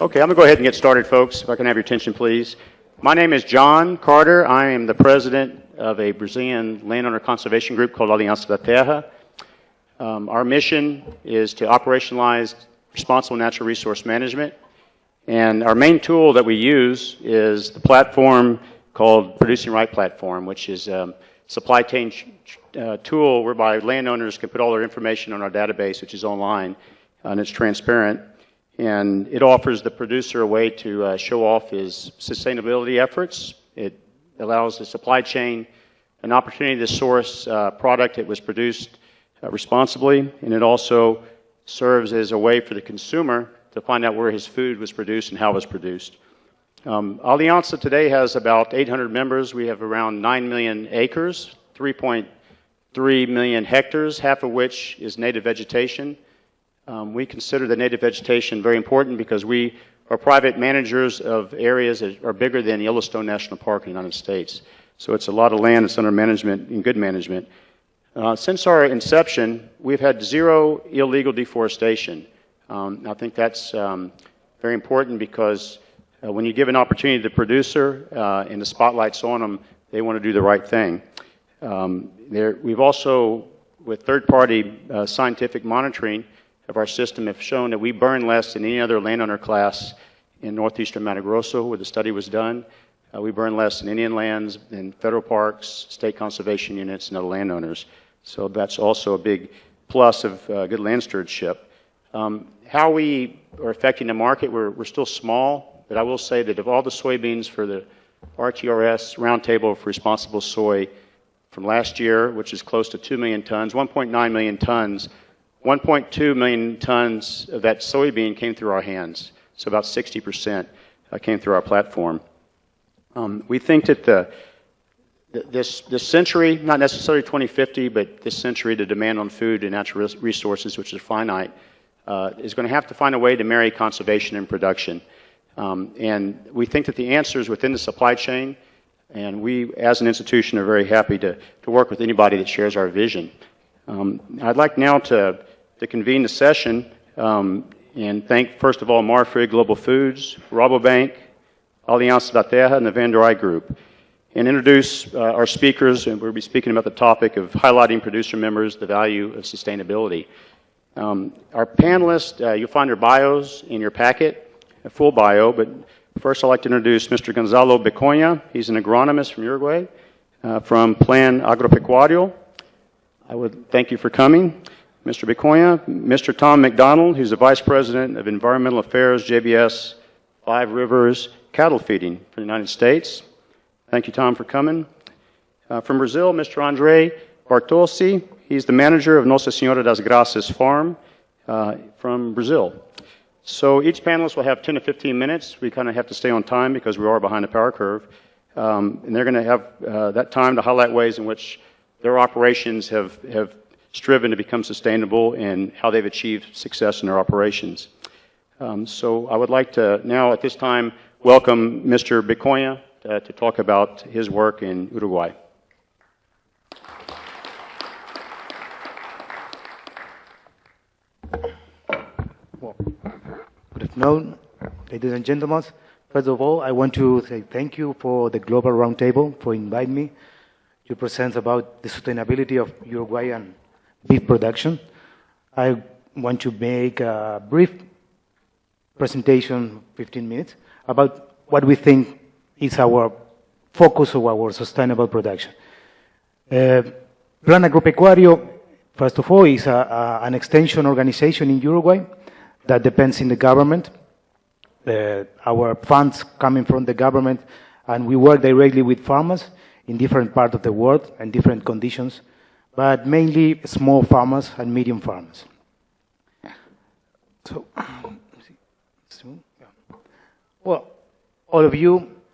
Okay, I'm going to go ahead and get started, folks, if I can have your attention, please. My name is John Carter. I am the president of a Brazilian landowner conservation group called Aliança da Terra. Our mission is to operationalize responsible natural resource management. And our main tool that we use is the platform called Producing Right Platform, which is a supply chain tool whereby landowners can put all their information on our database, which is online, and it's transparent. And it offers the producer a way to show off his sustainability efforts. It allows the supply chain an opportunity to source product that was produced responsibly, and it also serves as a way for the consumer to find out where his food was produced and how it was produced. Aliança today has about 800 members. We have around 9 million acres, 3.3 million hectares, half of which is native vegetation. We consider the native vegetation very important because we are private managers of areas that are bigger than Yellowstone National Park in the United States. So it's a lot of land that's under management and good management. Since our inception, we've had zero illegal deforestation. I think that's very important because when you give an opportunity to the producer and the spotlight's on them, they want to do the right thing. We've also, with third-party scientific monitoring of our system, have shown that we burn less than any other landowner class in northeastern Mato Grosso, where the study was done. We burn less in Indian lands, in federal parks, state conservation units, and other landowners. So that's also a big plus of good land stewardship. How we are affecting the market, we're still small, but I will say that of all the soybeans for the RTRS Roundtable for Responsible Soy from last year, which is close to 2 million tons, 1.9 million tons, 1.2 million tons of that soybean came through our hands. So about 60% came through our platform. We think that this century, not necessarily 2050, but this century, the demand on food and natural resources, which is finite, is going to have to find a way to marry conservation and production. And we think that the answer is within the supply chain, and we, as an institution, are very happy to work with anybody that shares our vision. I'd like now to convene the session and thank, first of all, Marfrig Global Foods, Rabobank, Aliança da Terra, and the Van der Eye Group, and introduce our speakers, and we'll be speaking about the topic of highlighting producer members, the value of sustainability. Our panelists, you'll find their bios in your packet, a full bio, but first I'd like to introduce Mr. Gonzalo Becoña. He's an agronomist from Uruguay, from Plan Agropecuario. I would thank you for coming. Mr. Becoña, Mr. Tom McDonald, who's the Vice President of Environmental Affairs, JBS, Five Rivers Cattle Feeding for the United States. Thank you, Tom, for coming. From Brazil, Mr. Andre Bartolsi, he's the manager of Nossa Senhora das Graças Farm from Brazil. So each panelist will have 10 to 15 minutes. We kind of have to stay on time because we are behind the power curve. And they're going to have that time to highlight ways in which their operations have striven to become sustainable and how they've achieved success in their operations. So I would like to now, at this time, welcome Mr. Becoña to talk about his work in Uruguay. Well, good afternoon, ladies and gentlemen. First of all, I want to say thank you for the Global Roundtable for inviting me to present about the sustainability of Uruguayan beef production. I want to make a brief presentation, 15 minutes, about what we think is our focus of our sustainable production. Plan Agropecuario, first of all, is an extension organization in Uruguay that depends on the government. Our funds coming from the government, and we work directly with farmers in different parts of the world and different conditions, but mainly small farmers and medium farmers. So, well,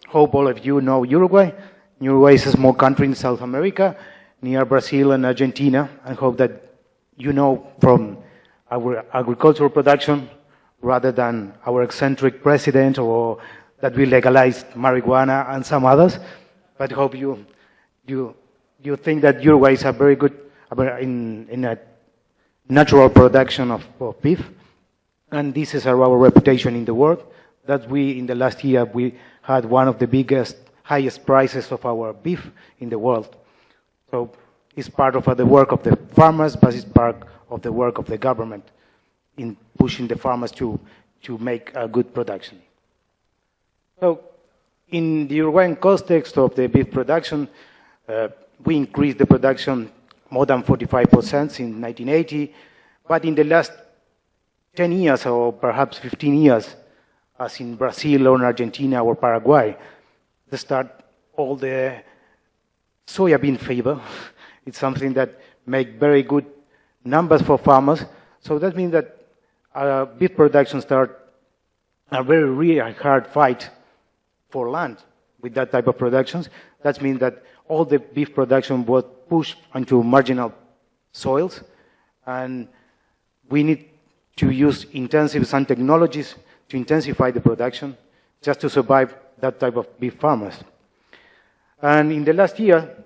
hope all of you know Uruguay. Uruguay is a small country in South America, near Brazil and Argentina, and hope that you know from our agricultural production rather than our eccentric president or that we legalized marijuana and some others. But hope you think that Uruguay is a very good in a natural production of beef, and this is our reputation in the world. that we, in the last year, we had one of the biggest, highest prices of our beef in the world. So it's part of the work of the farmers, but it's part of the work of the government in pushing the farmers to make a good production. So in the Uruguayan context of the beef production, we increased the production more than 45% since 1980, but in the last 10 years or perhaps 15 years, as in Brazil or Argentina or Paraguay, they start all the soybean fever. It's something that makes very good numbers for farmers. So that means that beef production start a very really hard fight for land with that type of productions. That means that all the beef production was pushed into marginal soils, and we need to use intensive sun technologies to intensify the production just to survive that type of beef farmers. And in the last year,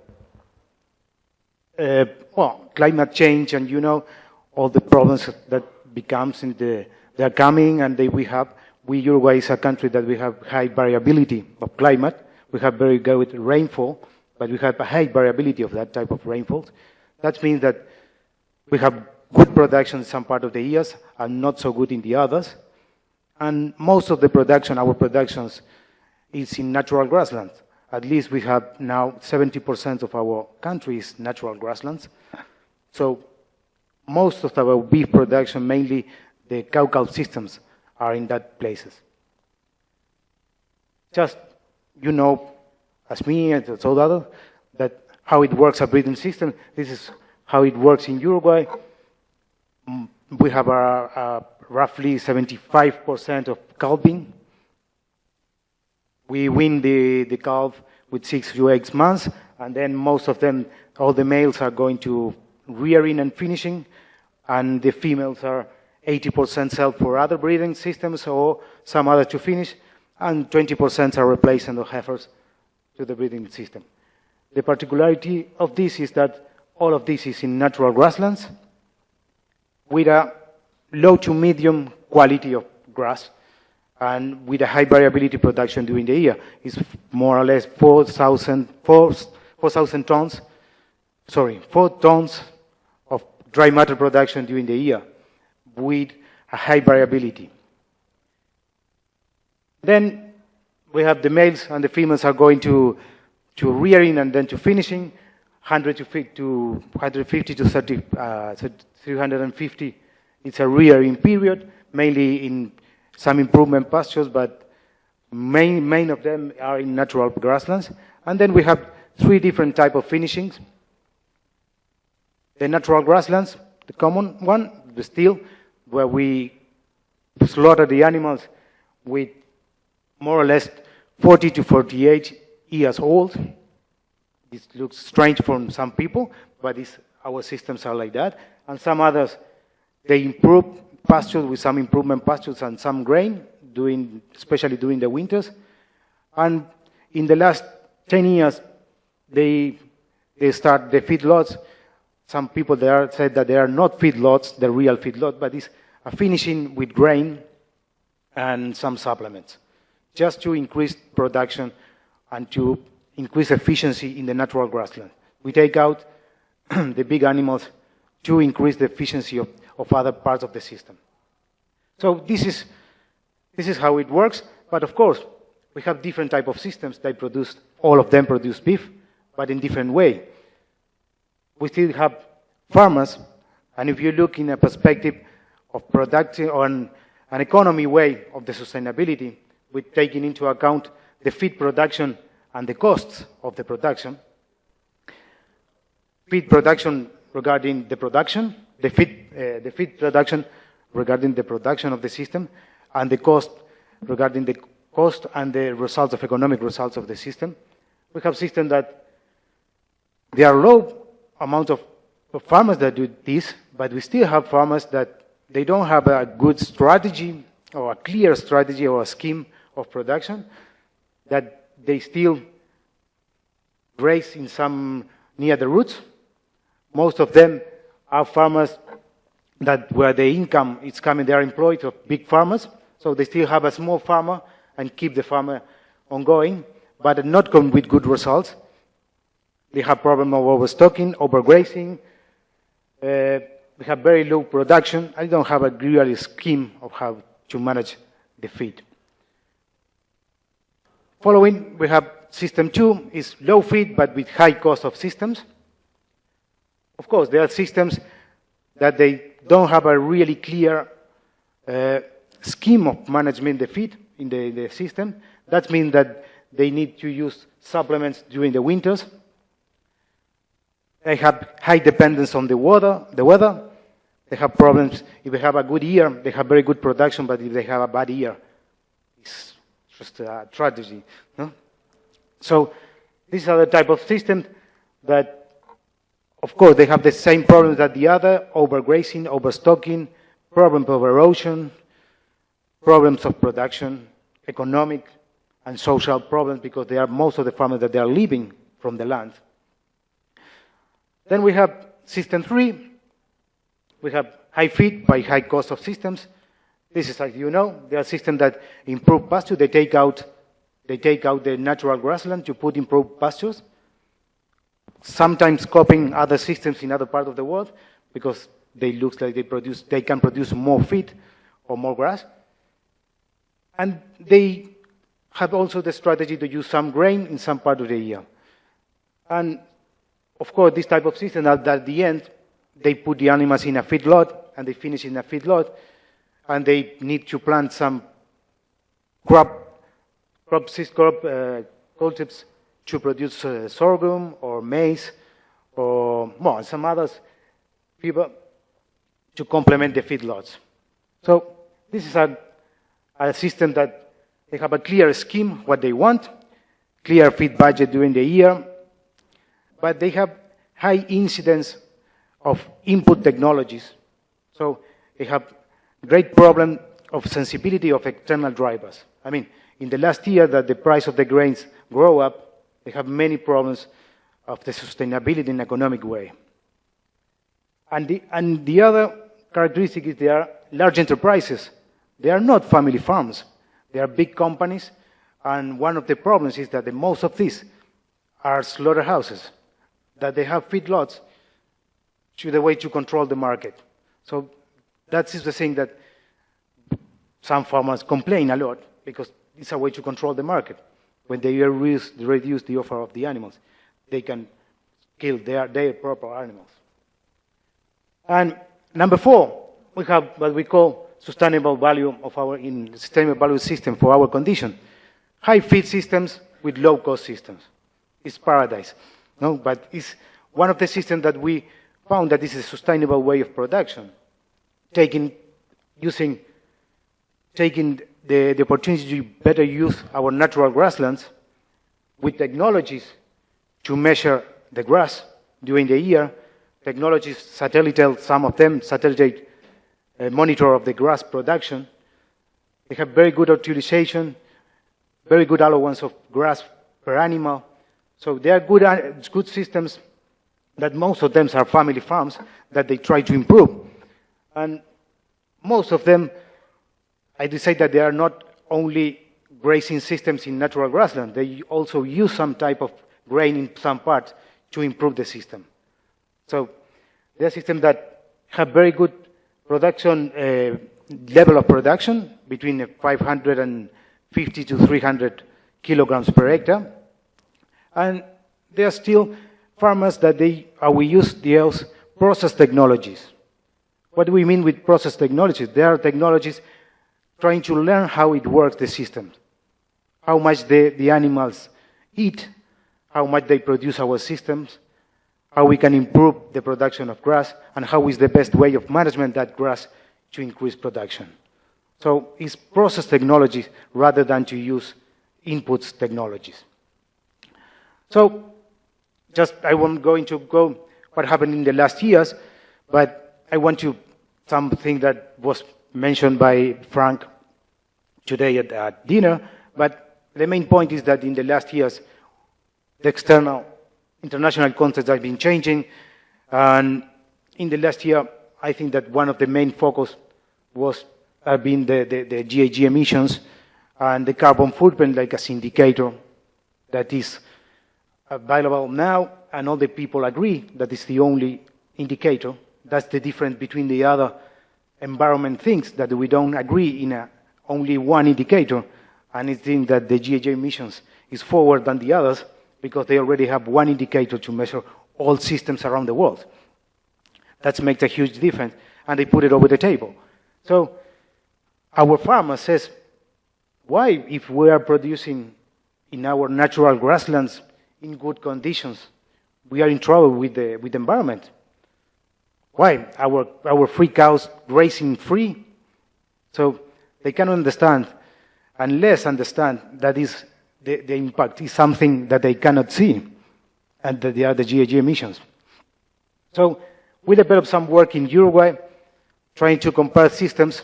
climate change and, you know, all the problems that becomes they're coming, and Uruguay is a country that we have high variability of climate. We have very good rainfall, but we have a high variability of that type of rainfall. That means that we have good production in some part of the years and not so good in the others. And most of the production, our productions, is in natural grasslands. At least we have now 70% of our country is natural grasslands. So most of our beef production, mainly the cow systems, are in that places. Just, you know, as me and as others, that how it works, a breeding system. This is how it works in Uruguay. We have roughly 75% of calving. We wean the calf with 6 to 8 months, and then most of them, all the males are going to rearing and finishing, and the females are 80% sell for other breeding systems or some other to finish, and 20% are replacing the heifers to the breeding system. The particularity of this is that all of this is in natural grasslands with a low to medium quality of grass and with a high variability production during the year. It's more or less 4,000 tons, 4 tons of dry matter production during the year with a high variability. Then we have the males and the females are going to rearing and then to finishing, 150 to 350. It's a rearing period, mainly in some improvement pastures, but main of them are in natural grasslands. And then we have 3 different types of finishings. The natural grasslands, the common one, the steel, where we slaughter the animals with more or less 40 to 48 years old. This looks strange for some people, but our systems are like that. And some others, they improve pastures with some improvement pastures and some grain, especially during the winters. And in the last 10 years, they start the feedlots. Some people there said that they are not feedlots, the real feedlot, but it's a finishing with grain and some supplements, just to increase production and to increase efficiency in the natural grassland. We take out the big animals to increase the efficiency of other parts of the system. So this is how it works, but of course, we have different type of systems that produce, all of them produce beef, but in different way. We still have farmers, and if you look in a perspective of production on an economy way of the sustainability, with taking into account the feed production and the costs of the production. Feed production regarding the production, the feed production regarding the production of the system, and the cost regarding the cost and the results of economic results of the system. We have systems that there are low amount of farmers that do this, but we still have farmers that they don't have a good strategy or a clear strategy or a scheme of production, that they still graze in some near the roots. Most of them are farmers that where the income is coming, they are employed of big farmers, So they still have a small farmer and keep the farmer ongoing, but not come with good results. They have problem of overstocking, overgrazing. We have very low production. I don't have a real scheme of how to manage the feed. Following, we have system 2, is low feed, but with high cost of systems. Of course, there are systems that they don't have a really clear scheme of management the feed in the system. That means that they need to use supplements during the winters. They have high dependence on the weather. They have problems. If they have a good year, they have very good production, but if they have a bad year, it's just a tragedy. No? So these are the type of systems that, of course, they have the same problems that the other: overgrazing, overstocking, problems of erosion, problems of production, economic and social problems, because they are most of the farmers that they are living from the land. Then we have system 3. We have high feed by high cost of systems. This is, as you know, they are systems that improve pasture. They take out the natural grassland to put improved pastures, sometimes copying other systems in other parts of the world, because they look like they can produce more feed or more grass. And they have also the strategy to use some grain in some part of the year. And of course, this type of system, at the end, they put the animals in a feedlot, and they finish in a feedlot, and they need to plant some cultives to produce sorghum or maize or some others people to complement the feedlots. So this is a system that they have a clear scheme, what they want, clear feed budget during the year, but they have high incidence of input technologies. So they have great problem of sensibility of external drivers. I mean, in the last year that the price of the grains grow up, they have many problems of the sustainability in an economic way. And the other characteristic is they are large enterprises. They are not family farms. They are big companies, and one of the problems is that most of these are slaughterhouses, that they have feedlots to the way to control the market. So that is the thing that some farmers complain a lot, because it's a way to control the market. When they reduce the offer of the animals, they can kill their proper animals. And number 4, we have what we call sustainable value of sustainable value system for our condition. High feed systems with low cost systems. It's paradise. No, but it's one of the systems that we found that this is a sustainable way of production. Taking the opportunity to better use our natural grasslands with technologies to measure the grass during the year, technologies, satellite, some of them, satellite monitor of the grass production. They have very good utilization, very good allowance of grass per animal. So they are good systems that most of them are family farms that they try to improve. And most of them, I decide that they are not only grazing systems in natural grassland, they also use some type of grain in some parts to improve the system. So they are systems that have very good production, level of production, between 550 to 300 kilograms per hectare. And there are still farmers that we use those process technologies. What do we mean with process technologies? There are technologies trying to learn how it works, the system, how much the animals eat, how much they produce our systems, how we can improve the production of grass, and how is the best way of management that grass to increase production. So it's process technologies rather than to use inputs technologies. So I won't go into what happened in the last years, but I want to something that was mentioned by Frank today at dinner, but the main point is that in the last years, the international context has been changing, and in the last year, I think that one of the main focus was have been the GHG emissions and the carbon footprint like as indicator that is available now, and all the people agree that it's the only indicator. That's the difference between the other environment things, that we don't agree in only one indicator, and it seems that the GHG emissions is forward than the others because they already have one indicator to measure all systems around the world. That makes a huge difference, and they put it over the table. So our farmer says, why, if we are producing in our natural grasslands in good conditions, we are in trouble with the environment? Why? Our free cows grazing free? So they cannot understand, unless understand that is the impact is something that they cannot see, and that they are the GHG emissions. So we developed some work in Uruguay, trying to compare systems.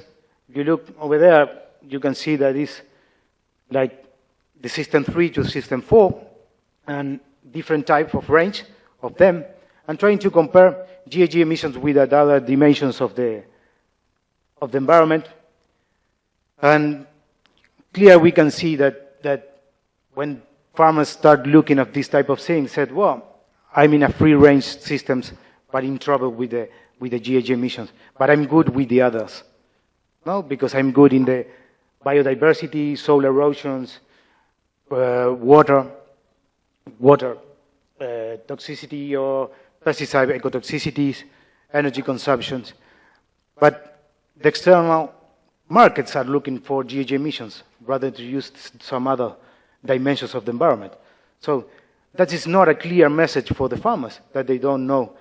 If you look over there, you can see that it's like the system 3 to system 4, and different type of range of them, and trying to compare GHG emissions with other dimensions of the environment. And clear we can see that when farmers start looking at this type of things, said, well, I'm in a free-range systems, but in trouble with the GHG emissions. But I'm good with the others. No, because I'm good in the biodiversity, soil erosions, water toxicity or pesticide ecotoxicities, energy consumptions. But the external markets are looking for GHG emissions rather than to use some other dimensions of the environment. So that is not a clear message for the farmers, that they don't know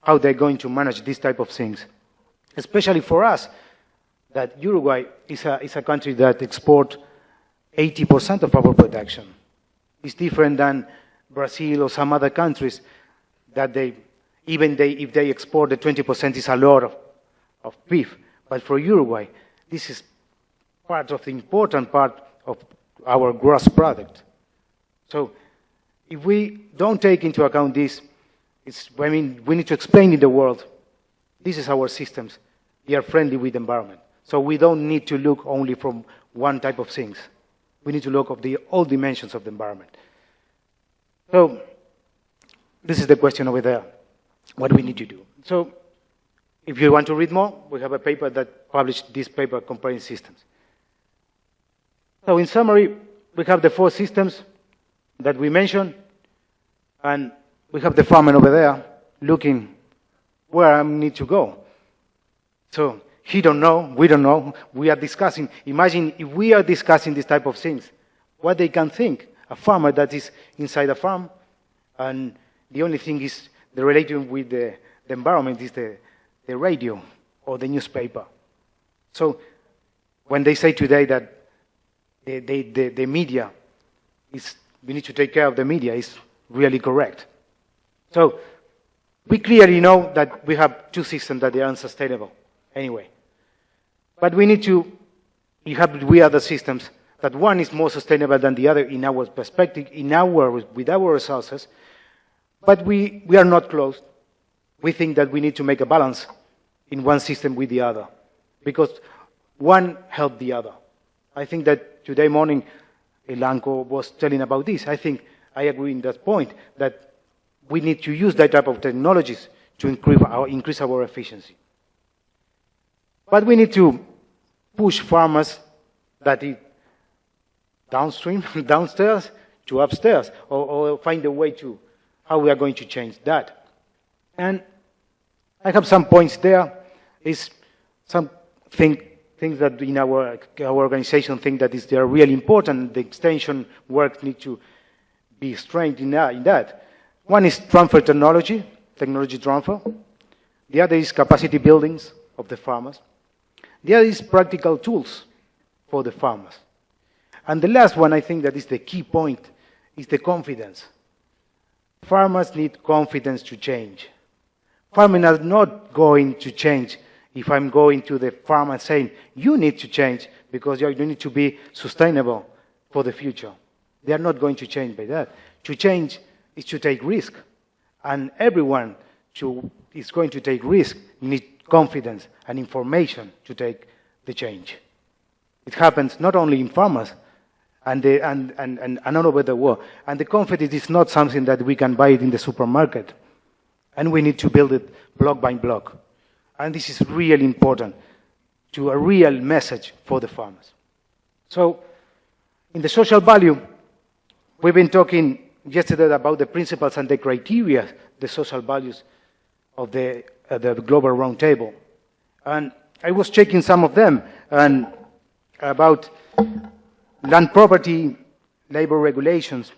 how they're going to manage these type of things. Especially for us, that Uruguay is a country that exports 80% of our production. It's different than Brazil or some other countries that if they export the 20% is a lot of beef. But for Uruguay, this is part of the important part of our gross product. So if we don't take into account this, we need to explain in the world, this is our systems. They are friendly with the environment. So we don't need to look only from one type of things. We need to look at all dimensions of the environment. So this is the question over there, what we need to do. So if you want to read more, we have a paper that published this paper comparing systems. So in summary, we have the 4 systems that we mentioned, and we have the farmer over there looking where I need to go. So he don't know, we don't know, we are discussing. Imagine if we are discussing this type of things, what they can think. A farmer that is inside a farm, and the only thing is the relation with the environment is the radio or the newspaper. So when they say today that the media we need to take care of the media, is really correct. So we clearly know that we have 2 systems that are unsustainable anyway. But we need to, we other systems, that one is more sustainable than the other in our perspective, with our resources, but we are not close. We think that we need to make a balance in one system with the other, because one helps the other. I think that today morning, Elanco was telling about this. I think I agree in that point, that we need to use that type of technologies to increase our efficiency. But we need to push farmers that downstream, downstairs to upstairs, or find a way to how we are going to change that. And I have some points there. Is some things that in our organization think that they are really important. The extension work needs to be strengthened in that. One is transfer technology transfer. The other is capacity buildings of the farmers. The other is practical tools for the farmers. And the last one, I think that is the key point, is the confidence. Farmers need confidence to change. Farming is not going to change if I'm going to the farmer saying, you need to change because you need to be sustainable for the future. They are not going to change by that. To change is to take risk. And everyone is going to take risk, needs confidence and information to take the change. It happens not only in farmers and all over the world. And the confidence is not something that we can buy it in the supermarket. And we need to build it block by block. And this is really important to a real message for the farmers. So, in the social value, we've been talking yesterday about the principles and the criteria, the social values of the Global Roundtable. And I was checking some of them and about land property, labor regulations,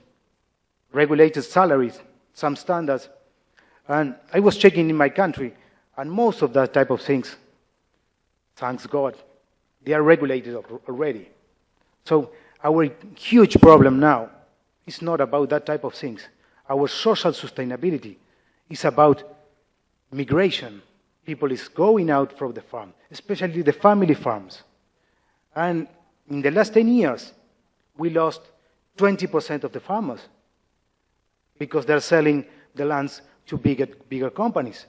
regulated salaries, some standards. And I was checking in my country, and most of that type of things, thanks God, they are regulated already. So our huge problem now is not about that type of things. Our social sustainability is about migration. People is going out from the farm, especially the family farms. And in the last 10 years, we lost 20% of the farmers because they're selling the lands to bigger companies.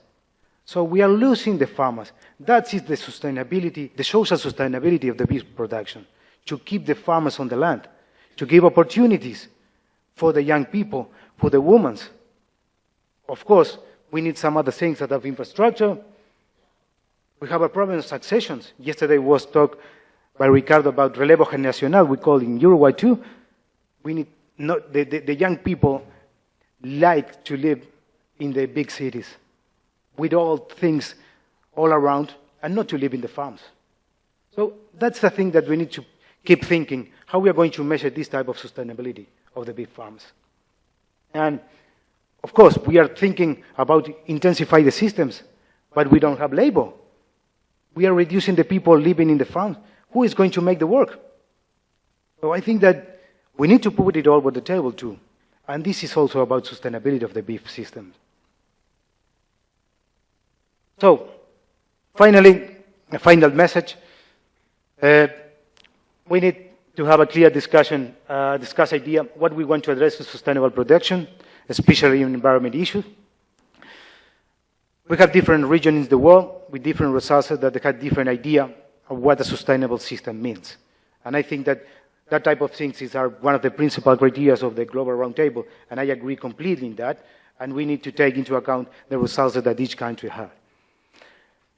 So we are losing the farmers. That is the sustainability, the social sustainability of the beef production, to keep the farmers on the land, to give opportunities for the young people, for the women. Of course, we need some other things that have infrastructure. We have a problem of successions. Yesterday was talk by Ricardo about relevo generacional, we call it in Uruguay too. We need not, the young people like to live in the big cities with all things all around and not to live in the farms. So that's the thing that we need to keep thinking, how we are going to measure this type of sustainability of the beef farms. And of course, we are thinking about intensify the systems, but we don't have labor. We are reducing the people living in the farms. Who is going to make the work? So I think that we need to put it all on the table too. And this is also about sustainability of the beef system. So, finally, a final message. We need to have a clear discussion, discuss idea what we want to address with sustainable production, especially in environment issues. We have different regions in the world with different resources that have different idea of what a sustainable system means. And I think that that type of things is one of the principal criteria of the Global Roundtable, and I agree completely in that, and we need to take into account the results that each country has.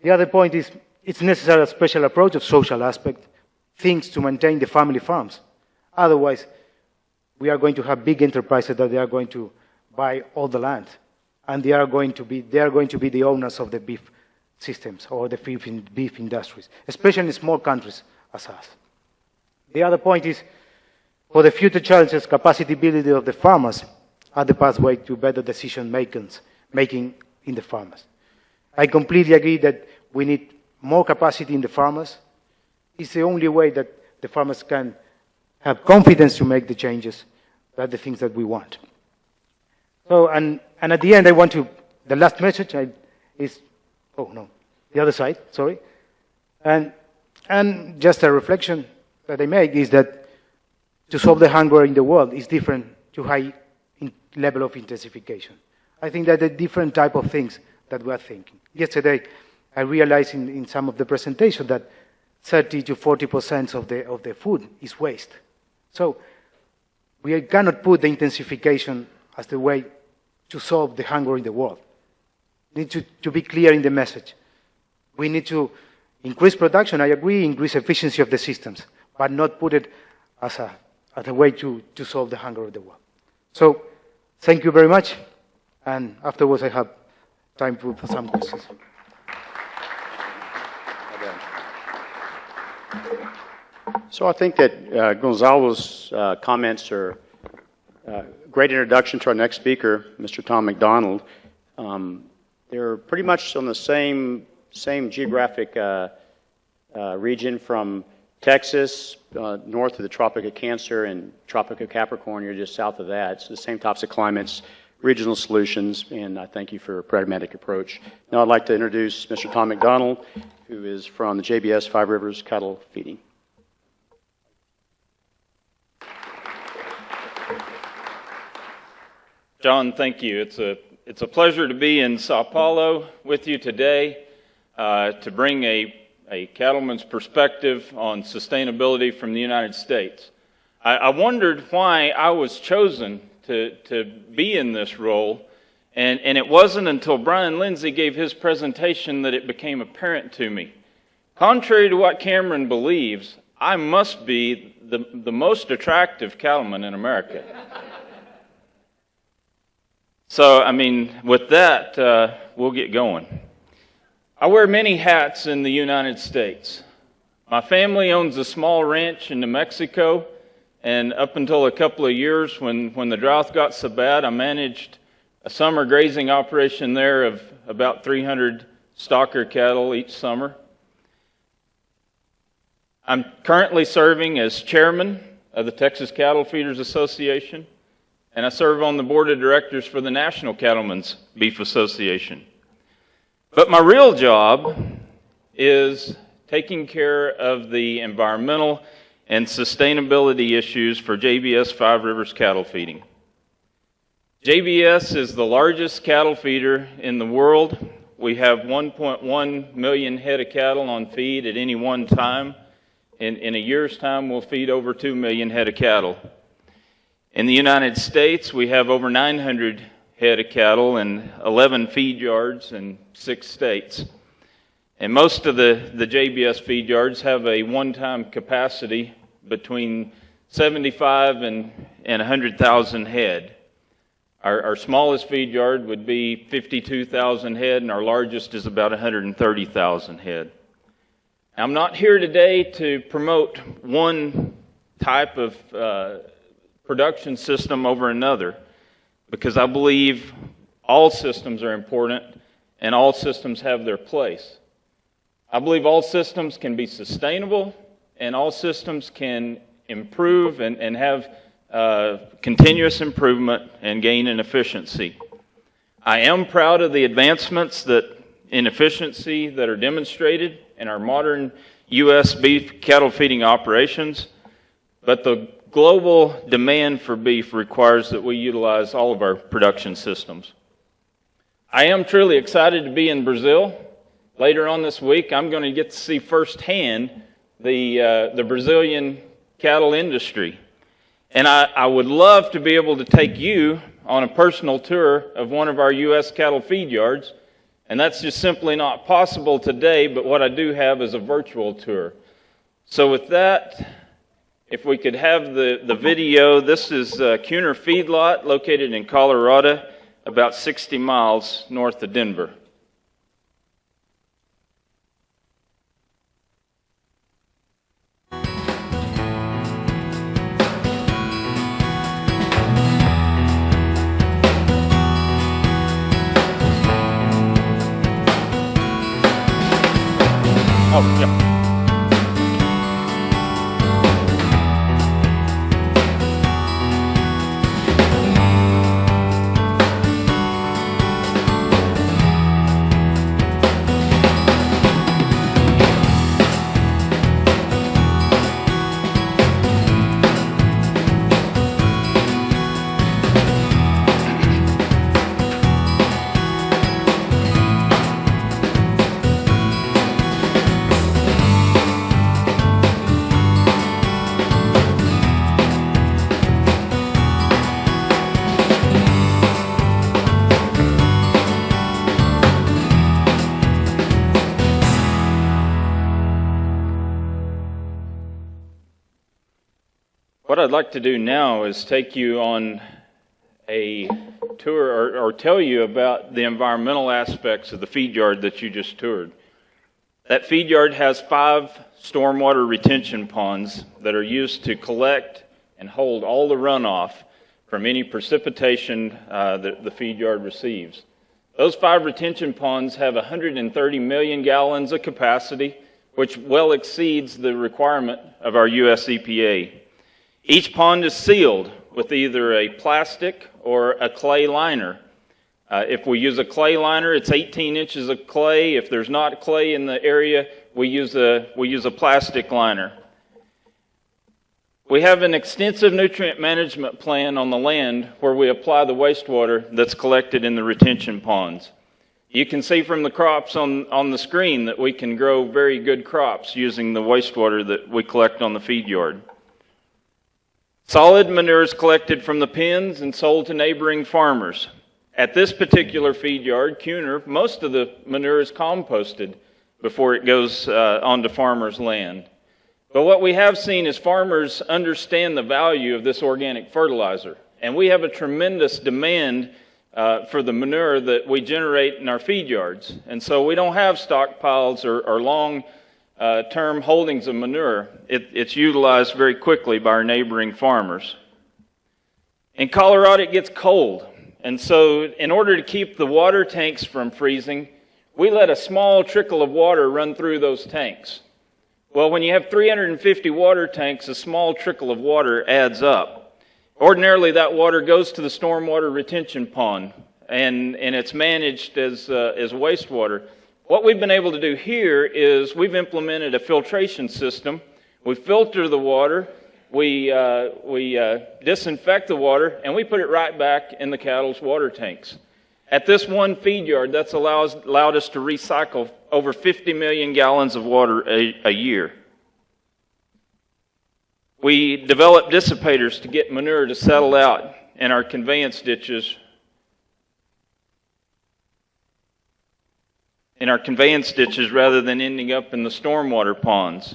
The other point is it's necessary a special approach of social aspect, things to maintain the family farms. Otherwise, we are going to have big enterprises that they are going to buy all the land, and they are going to be the owners of the beef systems or the beef industries, especially in small countries as us. The other point is, for the future challenges, capacity building of the farmers are the pathway to better decision making in the farmers. I completely agree that we need more capacity in the farmers. It's the only way that the farmers can have confidence to make the changes, that the things that we want. So, and at the end, the last message is, oh no, the other side, sorry. And just a reflection that I make is that to solve the hunger in the world is different to high level of intensification. I think that the different type of things that we are thinking. Yesterday, I realized in some of the presentation that 30 to 40% of the food is waste. So we cannot put the intensification as the way to solve the hunger in the world. We need to be clear in the message. We need to increase production, I agree, increase efficiency of the systems, but not put it as a way to solve the hunger of the world. So, thank you very much, and afterwards I have time for some questions. So I think that Gonzalo's comments are a great introduction to our next speaker, Mr. Tom McDonald. They're pretty much on the same geographic region from Texas, north of the Tropic of Cancer, and Tropic of Capricorn. You're just south of that. It's the same types of climates, regional solutions, and I thank you for a pragmatic approach. Now I'd like to introduce Mr. Tom McDonald, who is from the JBS Five Rivers Cattle Feeding. John, thank you. It's a pleasure to be in Sao Paulo with you today to bring a a cattleman's perspective on sustainability from the United States. I wondered why I was chosen to be in this role, and it wasn't until Brian Lindsay gave his presentation that it became apparent to me. Contrary to what Cameron believes, I must be the most attractive cattleman in America. So, I mean, with that, we'll get going. I wear many hats in the United States. My family owns a small ranch in New Mexico, and up until a couple of years when the drought got so bad, I managed a summer grazing operation there of about 300 stocker cattle each summer. I'm currently serving as chairman of the Texas Cattle Feeders Association, and I serve on the board of directors for the National Cattlemen's Beef Association. But my real job is taking care of the environmental and sustainability issues for JBS Five Rivers cattle feeding. JBS is the largest cattle feeder in the world. We have 1.1 million head of cattle on feed at any one time. In a year's time, we'll feed over 2 million head of cattle. In the United States, we have over 900 head of cattle and 11 feed yards in 6 states. And most of the JBS feed yards have a one-time capacity between 75 and 100,000 head. Our smallest feed yard would be 52,000 head, and our largest is about 130,000 head. I'm not here today to promote one type of production system over another, because I believe all systems are important and all systems have their place. I believe all systems can be sustainable and all systems can improve and have continuous improvement and gain in efficiency. I am proud of the advancements in efficiency that are demonstrated in our modern U.S. beef cattle feeding operations, but the global demand for beef requires that we utilize all of our production systems. I am truly excited to be in Brazil. Later on this week, I'm going to get to see firsthand the Brazilian cattle industry. And I would love to be able to take you on a personal tour of one of our U.S. cattle feed yards. And that's just simply not possible today, but what I do have is a virtual tour. So with that, if we could have the video, this is Kuhner Feedlot, located in Colorado, about 60 miles north of Denver. Oh, yeah. What I'd like to do now is take you on a tour or tell you about the environmental aspects of the feed yard that you just toured. That feed yard has 5 stormwater retention ponds that are used to collect and hold all the runoff from any precipitation that the feed yard receives. Those 5 retention ponds have 130 million gallons of capacity, which well exceeds the requirement of our U.S. EPA. Each pond is sealed with either a plastic or a clay liner. If we use a clay liner, it's 18 inches of clay. If there's not clay in the area, we use a plastic liner. We have an extensive nutrient management plan on the land where we apply the wastewater that's collected in the retention ponds. You can see from the crops on the screen that we can grow very good crops using the wastewater that we collect on the feed yard. Solid manure is collected from the pens and sold to neighboring farmers. At this particular feed yard, Cuner, most of the manure is composted before it goes onto farmers' land. But what we have seen is farmers understand the value of this organic fertilizer, and we have a tremendous demand for the manure that we generate in our feed yards. And so we don't have stockpiles or long-term holdings of manure. It's utilized very quickly by our neighboring farmers. In Colorado, it gets cold. And so in order to keep the water tanks from freezing, we let a small trickle of water run through those tanks. Well, when you have 350 water tanks, a small trickle of water adds up. Ordinarily, that water goes to the stormwater retention pond, and it's managed as wastewater. What we've been able to do here is we've implemented a filtration system. We filter the water, we disinfect the water, and we put it right back in the cattle's water tanks. At this one feed yard, that's allowed us to recycle over 50 million gallons of water a year. We develop dissipators to get manure to settle out in our conveyance ditches. Rather than ending up in the stormwater ponds.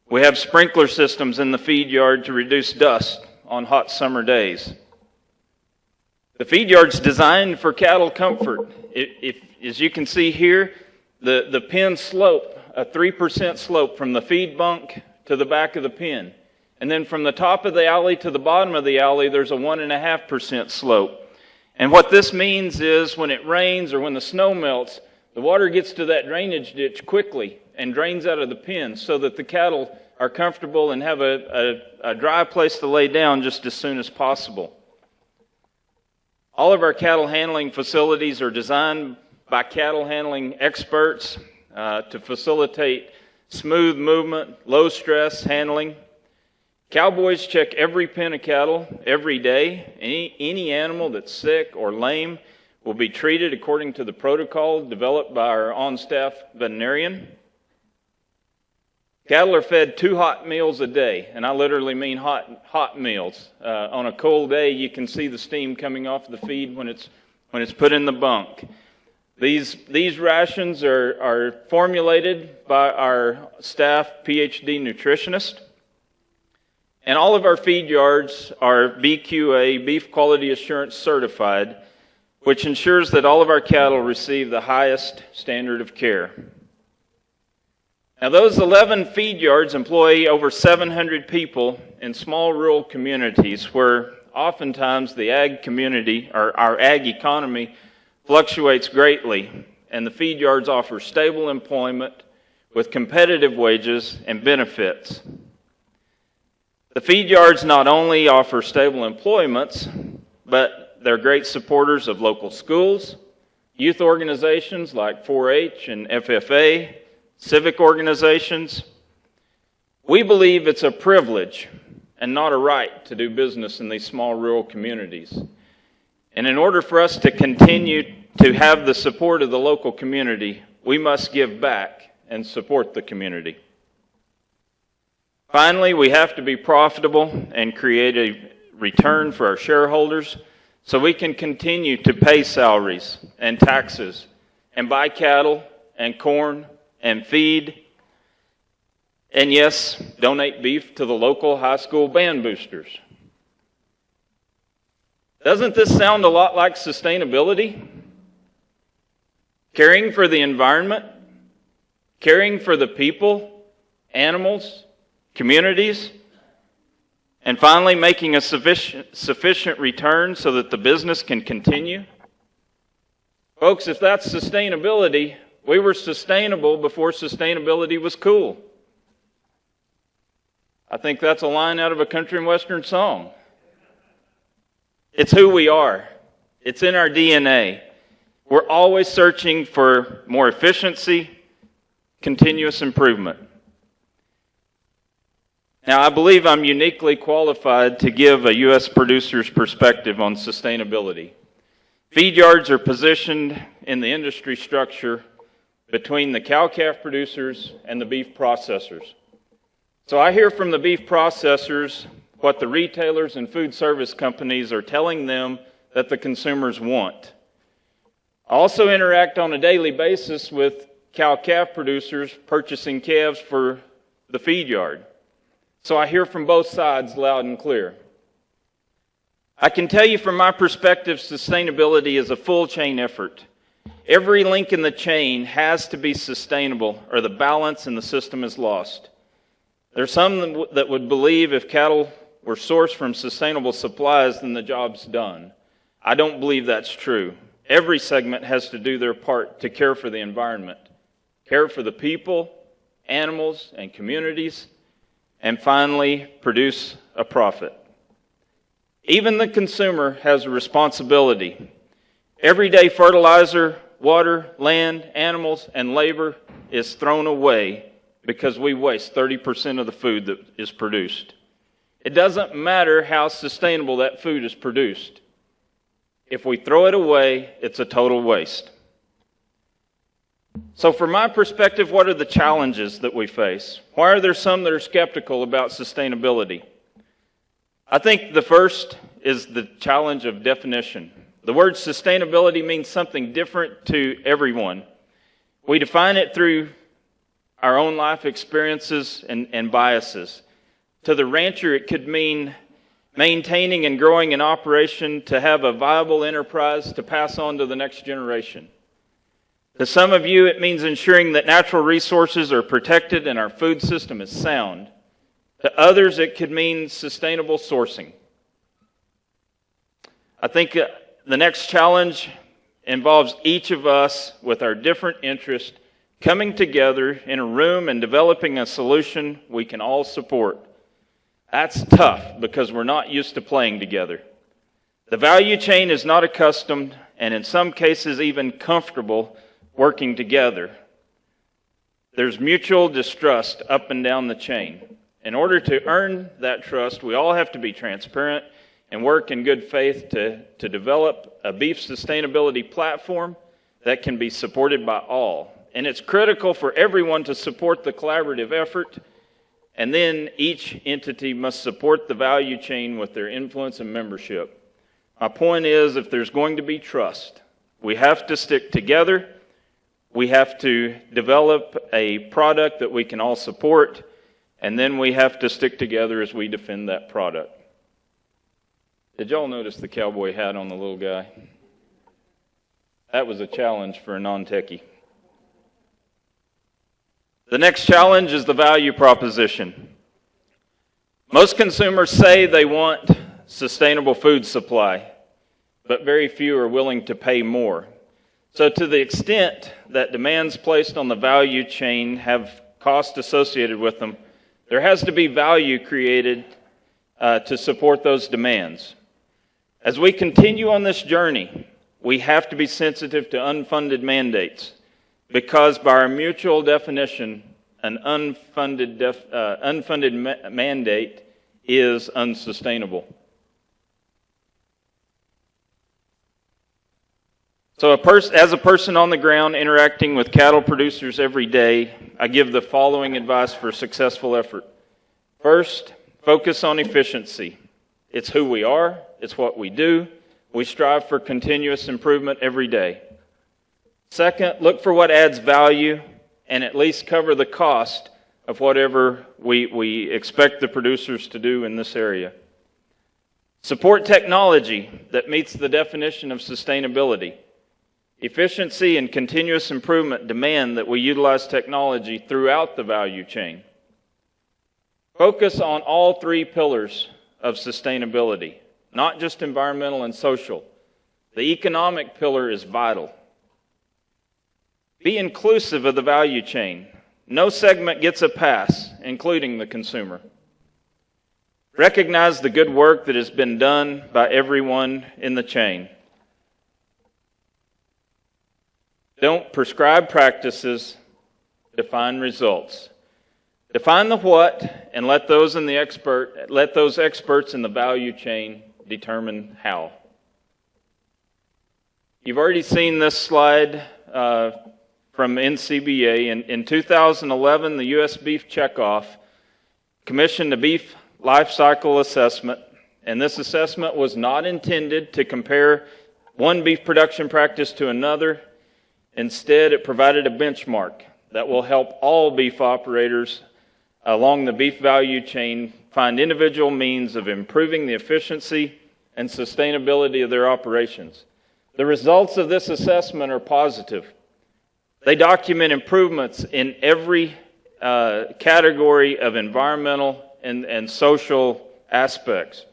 We have sprinkler systems in the feed yard to reduce dust on hot summer days. The feed yard's designed for cattle comfort. As you can see here, the pen slope, a 3% slope from the feed bunk to the back of the pen. And then from the top of the alley to the bottom of the alley, there's a 1.5% slope. And what this means is when it rains or when the snow melts, the water gets to that drainage ditch quickly and drains out of the pen so that the cattle are comfortable and have a dry place to lay down just as soon as possible. All of our cattle handling facilities are designed by cattle handling experts to facilitate smooth movement, low stress handling. Cowboys check every pen of cattle every day. Any animal that's sick or lame will be treated according to the protocol developed by our on-staff veterinarian. Cattle are fed 2 hot meals a day, and I literally mean hot meals. On a cold day, you can see the steam coming off the feed when it's put in the bunk. These rations are formulated by our staff PhD nutritionist, and all of our feed yards are BQA, Beef Quality Assurance certified, which ensures that all of our cattle receive the highest standard of care. Now, those 11 feed yards employ over 700 people in small rural communities where oftentimes the ag community, or our ag economy, fluctuates greatly, and the feed yards offer stable employment with competitive wages and benefits. The feed yards not only offer stable employments, but they're great supporters of local schools, youth organizations like 4-H and FFA, civic organizations. We believe it's a privilege and not a right to do business in these small rural communities. And in order for us to continue to have the support of the local community, we must give back and support the community. Finally, we have to be profitable and create a return for our shareholders so we can continue to pay salaries and taxes and buy cattle and corn and feed, and yes, donate beef to the local high school band boosters. Doesn't this sound a lot like sustainability? Caring for the environment, caring for the people, animals, communities, and finally making a sufficient return so that the business can continue? Folks, if that's sustainability, we were sustainable before sustainability was cool. I think that's a line out of a country and western song. It's who we are. It's in our DNA. We're always searching for more efficiency, continuous improvement. Now, I believe I'm uniquely qualified to give a U.S. producer's perspective on sustainability. Feed yards are positioned in the industry structure between the cow-calf producers and the beef processors. So I hear from the beef processors what the retailers and food service companies are telling them that the consumers want. I also interact on a daily basis with cow-calf producers purchasing calves for the feed yard. So I hear from both sides loud and clear. I can tell you from my perspective, sustainability is a full chain effort. Every link in the chain has to be sustainable or the balance in the system is lost. There's some that would believe if cattle were sourced from sustainable supplies, then the job's done. I don't believe that's true. Every segment has to do their part to care for the environment, care for the people, animals, and communities, and finally, produce a profit. Even the consumer has a responsibility. Everyday fertilizer, water, land, animals, and labor is thrown away because we waste 30% of the food that is produced. It doesn't matter how sustainable that food is produced. If we throw it away, it's a total waste. So from my perspective, what are the challenges that we face? Why are there some that are skeptical about sustainability? I think the first is the challenge of definition. The word sustainability means something different to everyone. We define it through our own life experiences and biases. To the rancher, it could mean maintaining and growing an operation to have a viable enterprise to pass on to the next generation. To some of you, it means ensuring that natural resources are protected and our food system is sound. To others, it could mean sustainable sourcing. I think the next challenge involves each of us with our different interests coming together in a room and developing a solution we can all support. That's tough because we're not used to playing together. The value chain is not accustomed and in some cases even comfortable working together. There's mutual distrust up and down the chain. In order to earn that trust, we all have to be transparent and work in good faith to develop a beef sustainability platform that can be supported by all. And it's critical for everyone to support the collaborative effort, and then each entity must support the value chain with their influence and membership. My point is, if there's going to be trust, we have to stick together. We have to develop a product that we can all support, and then we have to stick together as we defend that product. Did y'all notice the cowboy hat on the little guy? That was a challenge for a non-techie. The next challenge is the value proposition. Most consumers say they want sustainable food supply, but very few are willing to pay more. So to the extent that demands placed on the value chain have cost associated with them, there has to be value created to support those demands. As we continue on this journey, we have to be sensitive to unfunded mandates, because by our mutual definition, an unfunded mandate is unsustainable. So as a person on the ground interacting with cattle producers every day, I give the following advice for successful effort. First, focus on efficiency. It's who we are, it's what we do. We strive for continuous improvement every day. Second, look for what adds value and at least cover the cost of whatever we expect the producers to do in this area. Support technology that meets the definition of sustainability. Efficiency and continuous improvement demand that we utilize technology throughout the value chain. Focus on all three pillars of sustainability, not just environmental and social. The economic pillar is vital. Be inclusive of the value chain. No segment gets a pass, including the consumer. Recognize the good work that has been done by everyone in the chain. Don't prescribe practices, define results. Define the what and let those experts in the value chain determine how. You've already seen this slide from NCBA. In 2011, the U.S. Beef Checkoff commissioned a beef life cycle assessment, and this assessment was not intended to compare one beef production practice to another. Instead, it provided a benchmark that will help all beef operators along the beef value chain find individual means of improving the efficiency and sustainability of their operations. The results of this assessment are positive. They document improvements in every category of environmental and social aspects.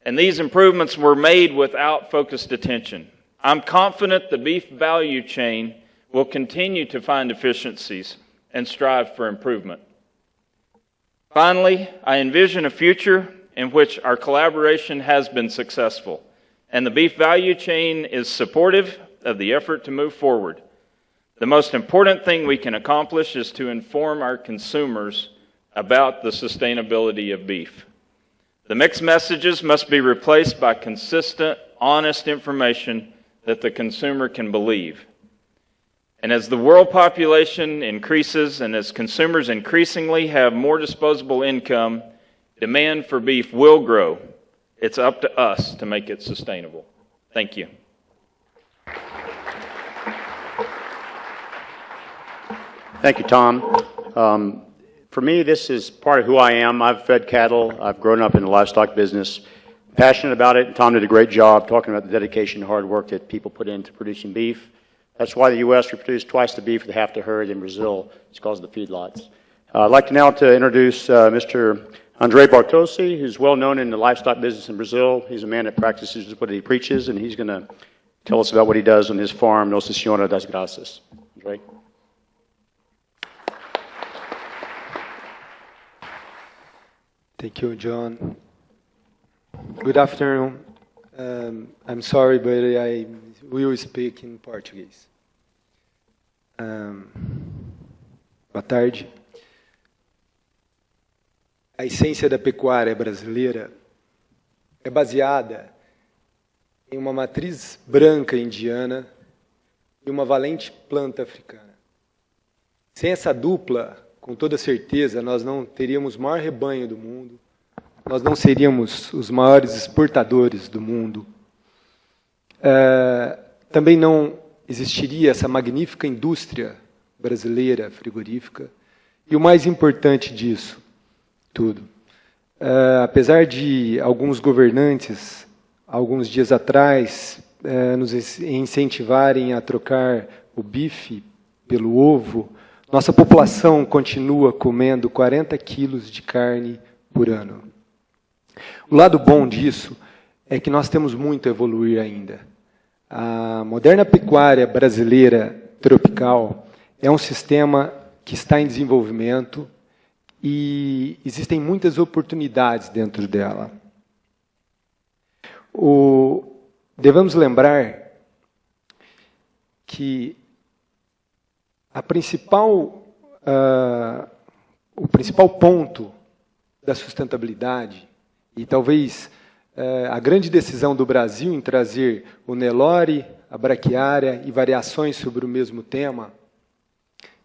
And these improvements were made without focused attention. I'm confident the beef value chain will continue to find efficiencies and strive for improvement. Finally, I envision a future in which our collaboration has been successful, and the beef value chain is supportive of the effort to move forward. The most important thing we can accomplish is to inform our consumers about the sustainability of beef. The mixed messages must be replaced by consistent, honest information that the consumer can believe. And as the world population increases and as consumers increasingly have more disposable income, demand for beef will grow. It's up to us to make it sustainable. Thank you. Thank you, Tom. For me, this is part of who I am. I've fed cattle. I've grown up in the livestock business. Passionate about it. Tom did a great job talking about the dedication and hard work that people put into producing beef. That's why the U.S. we produce twice the beef with half the herd. In Brazil, it's because of the feedlots. I'd like now to introduce Mr. Andre Bartosi, who's well known in the livestock business in Brazil. He's a man that practices what he preaches, and he's going to tell us about what he does on his farm, Nossa Senhora das Graças. Andre? Thank you, John. Good afternoon. I'm sorry, but I will speak in Portuguese. Boa tarde. A essência da pecuária brasileira é baseada em uma matriz branca indiana e uma valente planta africana. Sem essa dupla, com toda certeza, nós não teríamos o maior rebanho do mundo, nós não seríamos os maiores exportadores do mundo. Também não existiria essa magnífica indústria brasileira frigorífica. E o mais importante disso tudo, apesar de alguns governantes, alguns dias atrás, nos incentivarem a trocar o bife pelo ovo, nossa população continua comendo 40 quilos de carne por ano. O lado bom disso é que nós temos muito a evoluir ainda. A moderna pecuária brasileira tropical é um sistema que está em desenvolvimento e existem muitas oportunidades dentro dela. Devemos lembrar que o principal ponto da sustentabilidade e talvez a grande decisão do Brasil em trazer o Nelore, a braquiária e variações sobre o mesmo tema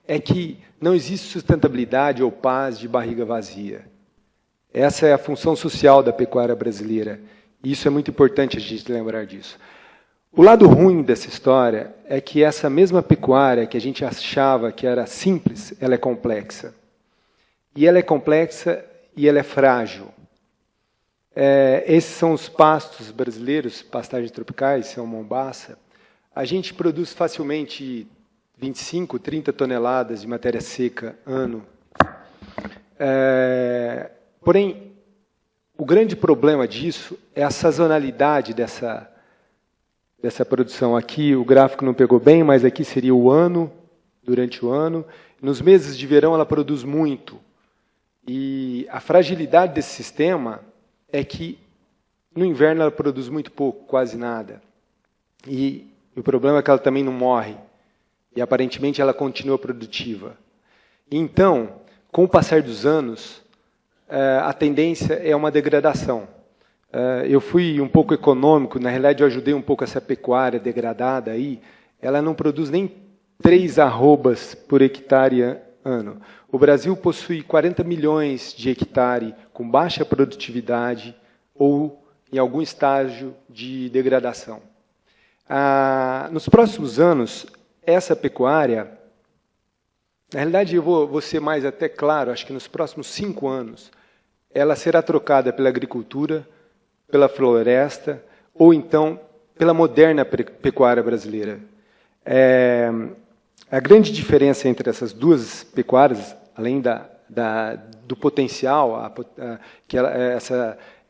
é que não existe sustentabilidade ou paz de barriga vazia. Essa é a função social da pecuária brasileira. E isso é muito importante a gente lembrar disso. O lado ruim dessa história é que essa mesma pecuária que a gente achava que era simples, ela é complexa. E ela é complexa e ela é frágil. Esses são os pastos brasileiros, pastagens tropicais, são mombaça. A gente produz facilmente 25, 30 toneladas de matéria seca ano. Porém, o grande problema disso é a sazonalidade dessa produção. Aqui o gráfico não pegou bem, mas aqui seria o ano, durante o ano. Nos meses de verão ela produz muito. E a fragilidade desse sistema é que no inverno ela produz muito pouco, quase nada. E o problema é que ela também não morre. E aparentemente ela continua produtiva. Então, com o passar dos anos, a tendência é uma degradação. Eu fui um pouco econômico, na realidade eu ajudei um pouco essa pecuária degradada aí, ela não produz nem 3 arrobas por hectare ano. O Brasil possui 40 milhões de hectare com baixa produtividade ou em algum estágio de degradação. Nos próximos anos, essa pecuária, na realidade eu vou ser mais até claro, acho que nos próximos 5 anos, ela será trocada pela agricultura, pela floresta, ou então pela moderna pecuária brasileira. A grande diferença entre essas duas pecuárias, além do potencial,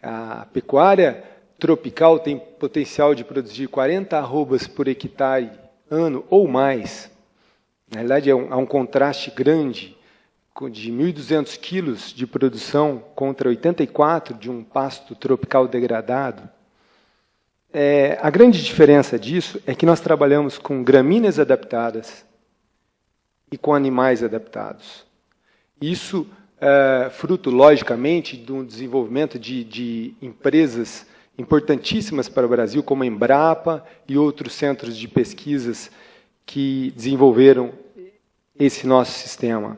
a pecuária tropical tem potencial de produzir 40 arrobas por hectare ano ou mais. Na realidade, há um contraste grande de 1.200 quilos de produção contra 84 de um pasto tropical degradado. A grande diferença disso é que nós trabalhamos com gramíneas adaptadas e com animais adaptados. Isso fruto, logicamente, do desenvolvimento de empresas importantíssimas para o Brasil, como a Embrapa e outros centros de pesquisas que desenvolveram esse nosso sistema.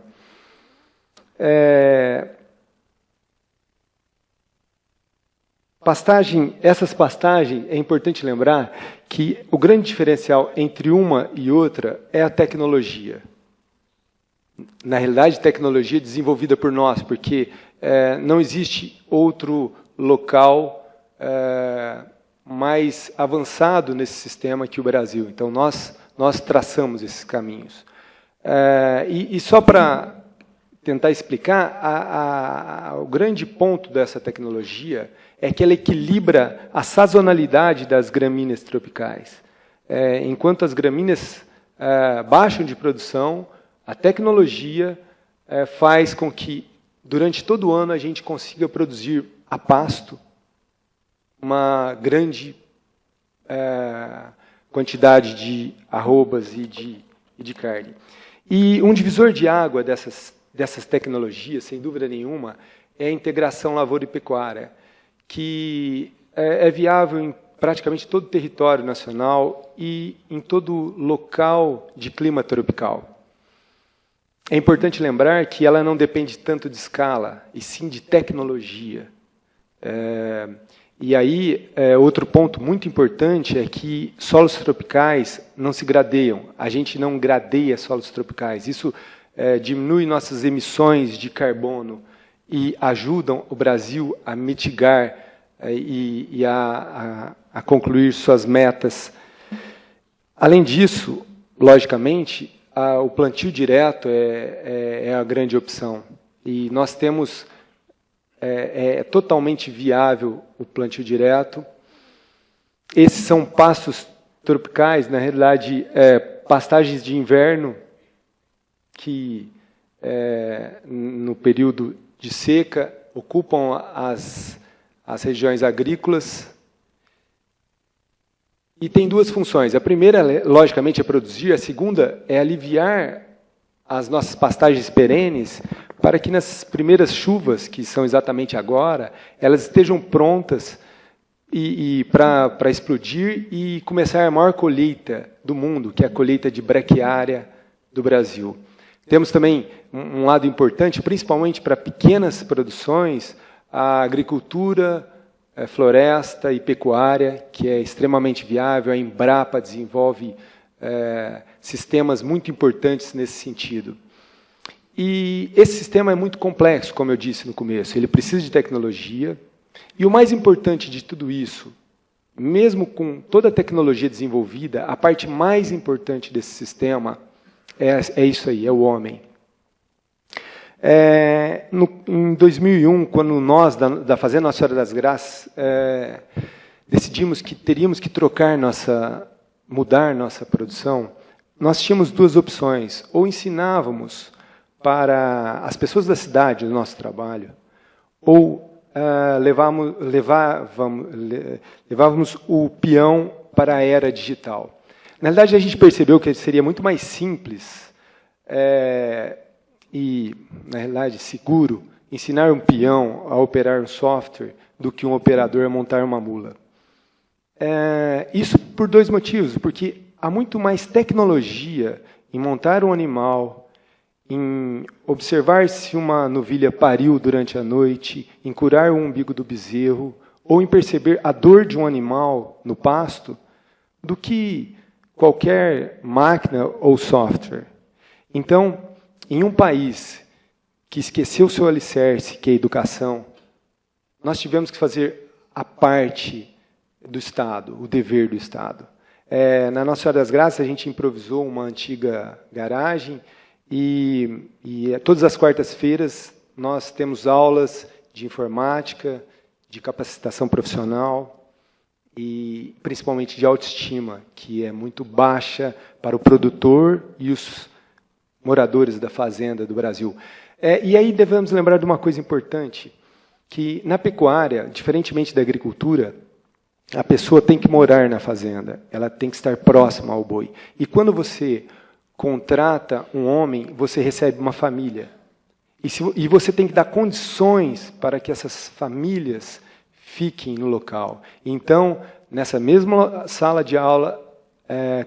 Essas pastagens, é importante lembrar que o grande diferencial entre uma e outra é a tecnologia. Na realidade, tecnologia desenvolvida por nós, porque não existe outro local mais avançado nesse sistema que o Brasil. Então, nós traçamos esses caminhos. E só para tentar explicar, o grande ponto dessa tecnologia é que ela equilibra a sazonalidade das gramíneas tropicais. Enquanto as gramíneas baixam de produção, a tecnologia faz com que, durante todo o ano, a gente consiga produzir a pasto uma grande quantidade de arrobas e de carne. E um divisor de água dessas tecnologias, sem dúvida nenhuma, é a integração lavoura e pecuária, que é viável em praticamente todo o território nacional e em todo local de clima tropical. É importante lembrar que ela não depende tanto de escala, e sim de tecnologia. E aí, outro ponto muito importante é que solos tropicais não se gradeiam. A gente não gradeia solos tropicais. Isso diminui nossas emissões de carbono e ajudam o Brasil a mitigar e a concluir suas metas. Além disso, logicamente, o plantio direto é a grande opção. E nós temos... É totalmente viável o plantio direto. Esses são pastos tropicais, na realidade, pastagens de inverno, que no período de seca ocupam as regiões agrícolas. E tem duas funções. A primeira, logicamente, é produzir. A segunda é aliviar as nossas pastagens perenes, para que nas primeiras chuvas, que são exatamente agora, elas estejam prontas para explodir e começar a maior colheita do mundo, que é a colheita de braquiária do Brasil. Temos também um lado importante, principalmente para pequenas produções, a agricultura, a floresta e pecuária, que é extremamente viável. A Embrapa desenvolve sistemas muito importantes nesse sentido. E esse sistema é muito complexo, como eu disse no começo. Ele precisa de tecnologia. E o mais importante de tudo isso, mesmo com toda a tecnologia desenvolvida, a parte mais importante desse sistema é isso aí, é o homem. Em 2001, quando nós, da Fazenda Nossa Senhora das Graças, decidimos que teríamos que mudar nossa produção, nós tínhamos duas opções. Ou ensinávamos para as pessoas da cidade do nosso trabalho, ou levávamos o peão para a era digital. Na verdade, a gente percebeu que seria muito mais simples e, na realidade, seguro ensinar um peão a operar um software do que um operador a montar uma mula. Isso por dois motivos, porque há muito mais tecnologia em montar um animal, em observar se uma novilha pariu durante a noite, em curar o umbigo do bezerro, ou em perceber a dor de um animal no pasto, do que qualquer máquina ou software. Então, em um país que esqueceu seu alicerce, que é a educação, nós tivemos que fazer a parte do Estado, o dever do Estado. Na Nossa Senhora das Graças, a gente improvisou uma antiga garagem e todas as quartas-feiras nós temos aulas de informática, de capacitação profissional e principalmente de autoestima, que é muito baixa para o produtor e os moradores da fazenda do Brasil. E aí devemos lembrar de uma coisa importante, que na pecuária, diferentemente da agricultura, a pessoa tem que morar na fazenda, ela tem que estar próxima ao boi. E quando você contrata um homem, você recebe uma família. E você tem que dar condições para que essas famílias fiquem no local. Então, nessa mesma sala de aula,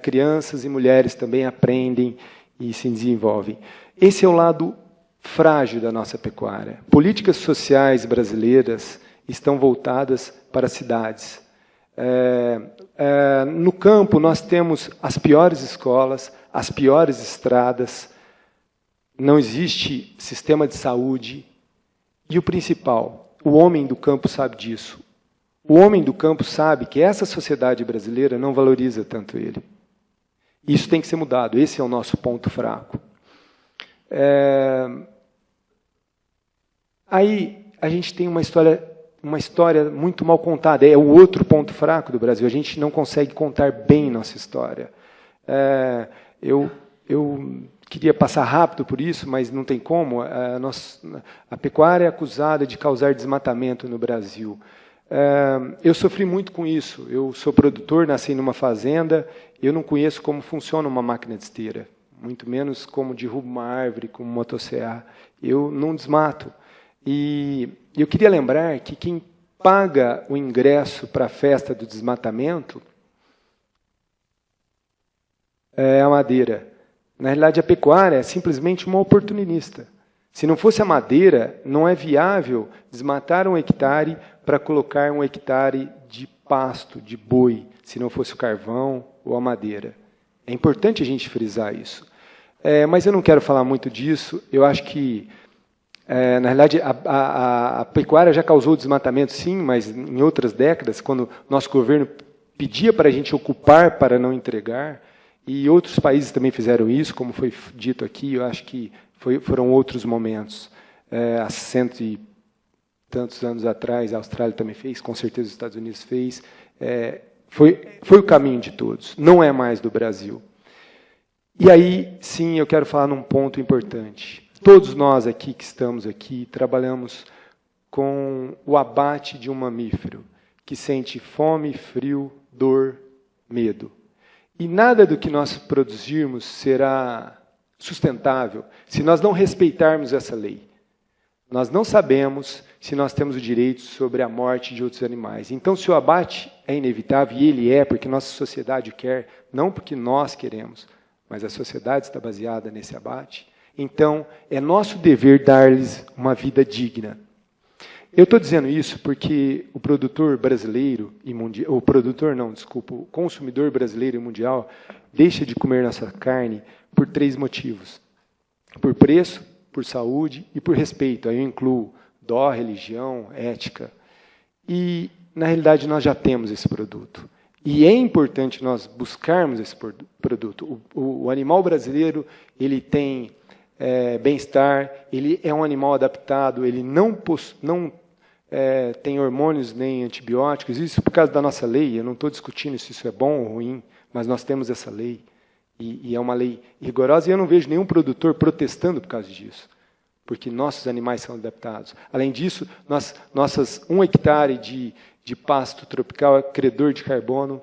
crianças e mulheres também aprendem e se desenvolvem. Esse é o lado frágil da nossa pecuária. Políticas sociais brasileiras estão voltadas para as cidades. No campo, nós temos as piores escolas, as piores estradas, não existe sistema de saúde. E o principal, o homem do campo sabe disso. O homem do campo sabe que essa sociedade brasileira não valoriza tanto ele. Isso tem que ser mudado, esse é o nosso ponto fraco. Aí a gente tem uma história muito mal contada, é o outro ponto fraco do Brasil, a gente não consegue contar bem nossa história. Eu queria passar rápido por isso, mas não tem como. A pecuária é acusada de causar desmatamento no Brasil. Eu sofri muito com isso. Eu sou produtor, nasci numa fazenda, eu não conheço como funciona uma máquina de esteira, muito menos como derruba uma árvore com uma motosserra. Eu não desmato. E eu queria lembrar que quem paga o ingresso para a festa do desmatamento é a madeira. Na realidade, a pecuária é simplesmente uma oportunista. Se não fosse a madeira, não é viável desmatar 1 hectare para colocar 1 hectare de pasto, de boi, se não fosse o carvão ou a madeira. É importante a gente frisar isso. Mas eu não quero falar muito disso. Eu acho que, na realidade, a pecuária já causou desmatamento, sim, mas em outras décadas, quando nosso governo pedia para a gente ocupar para não entregar, e outros países também fizeram isso, como foi dito aqui, eu acho que foram outros momentos. Há 100 e tantos anos atrás, a Austrália também fez, com certeza os Estados Unidos fez. Foi o caminho de todos, não é mais do Brasil. E aí, sim, eu quero falar num ponto importante. Todos nós aqui que estamos aqui trabalhamos com o abate de um mamífero que sente fome, frio, dor, medo. E nada do que nós produzirmos será sustentável se nós não respeitarmos essa lei. Nós não sabemos se nós temos o direito sobre a morte de outros animais. Então, se o abate é inevitável, e ele é, porque nossa sociedade o quer, não porque nós queremos, mas a sociedade está baseada nesse abate, então é nosso dever dar-lhes uma vida digna. Eu estou dizendo isso porque o produtor brasileiro e mundial, o consumidor brasileiro e mundial deixa de comer nossa carne por 3 motivos: por preço, por saúde e por respeito. Aí eu incluo dó, religião, ética. E na realidade nós já temos esse produto. E é importante nós buscarmos esse produto. O animal brasileiro ele tem bem-estar, ele é um animal adaptado, ele não tem hormônios nem antibióticos, isso por causa da nossa lei. Eu não estou discutindo se isso é bom ou ruim, mas nós temos essa lei, e é uma lei rigorosa, e eu não vejo nenhum produtor protestando por causa disso, porque nossos animais são adaptados. Além disso, nossas 1 hectare de pasto tropical é credor de carbono,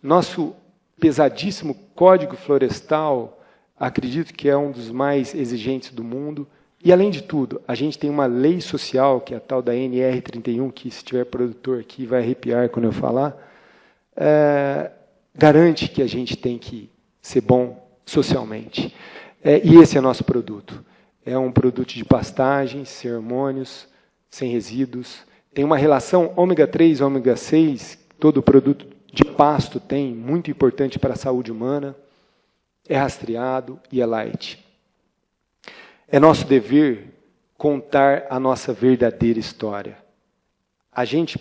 nosso pesadíssimo Código Florestal, acredito que é um dos mais exigentes do mundo, E, além de tudo, a gente tem uma lei social, que é a tal da NR31, que, se tiver produtor aqui, vai arrepiar quando eu falar, garante que a gente tem que ser bom socialmente. E esse é nosso produto. É um produto de pastagens, sem hormônios, sem resíduos. Tem uma relação ômega 3, ômega 6, todo produto de pasto tem, muito importante para a saúde humana. É rastreado e é light. É nosso dever contar a nossa verdadeira história. A gente,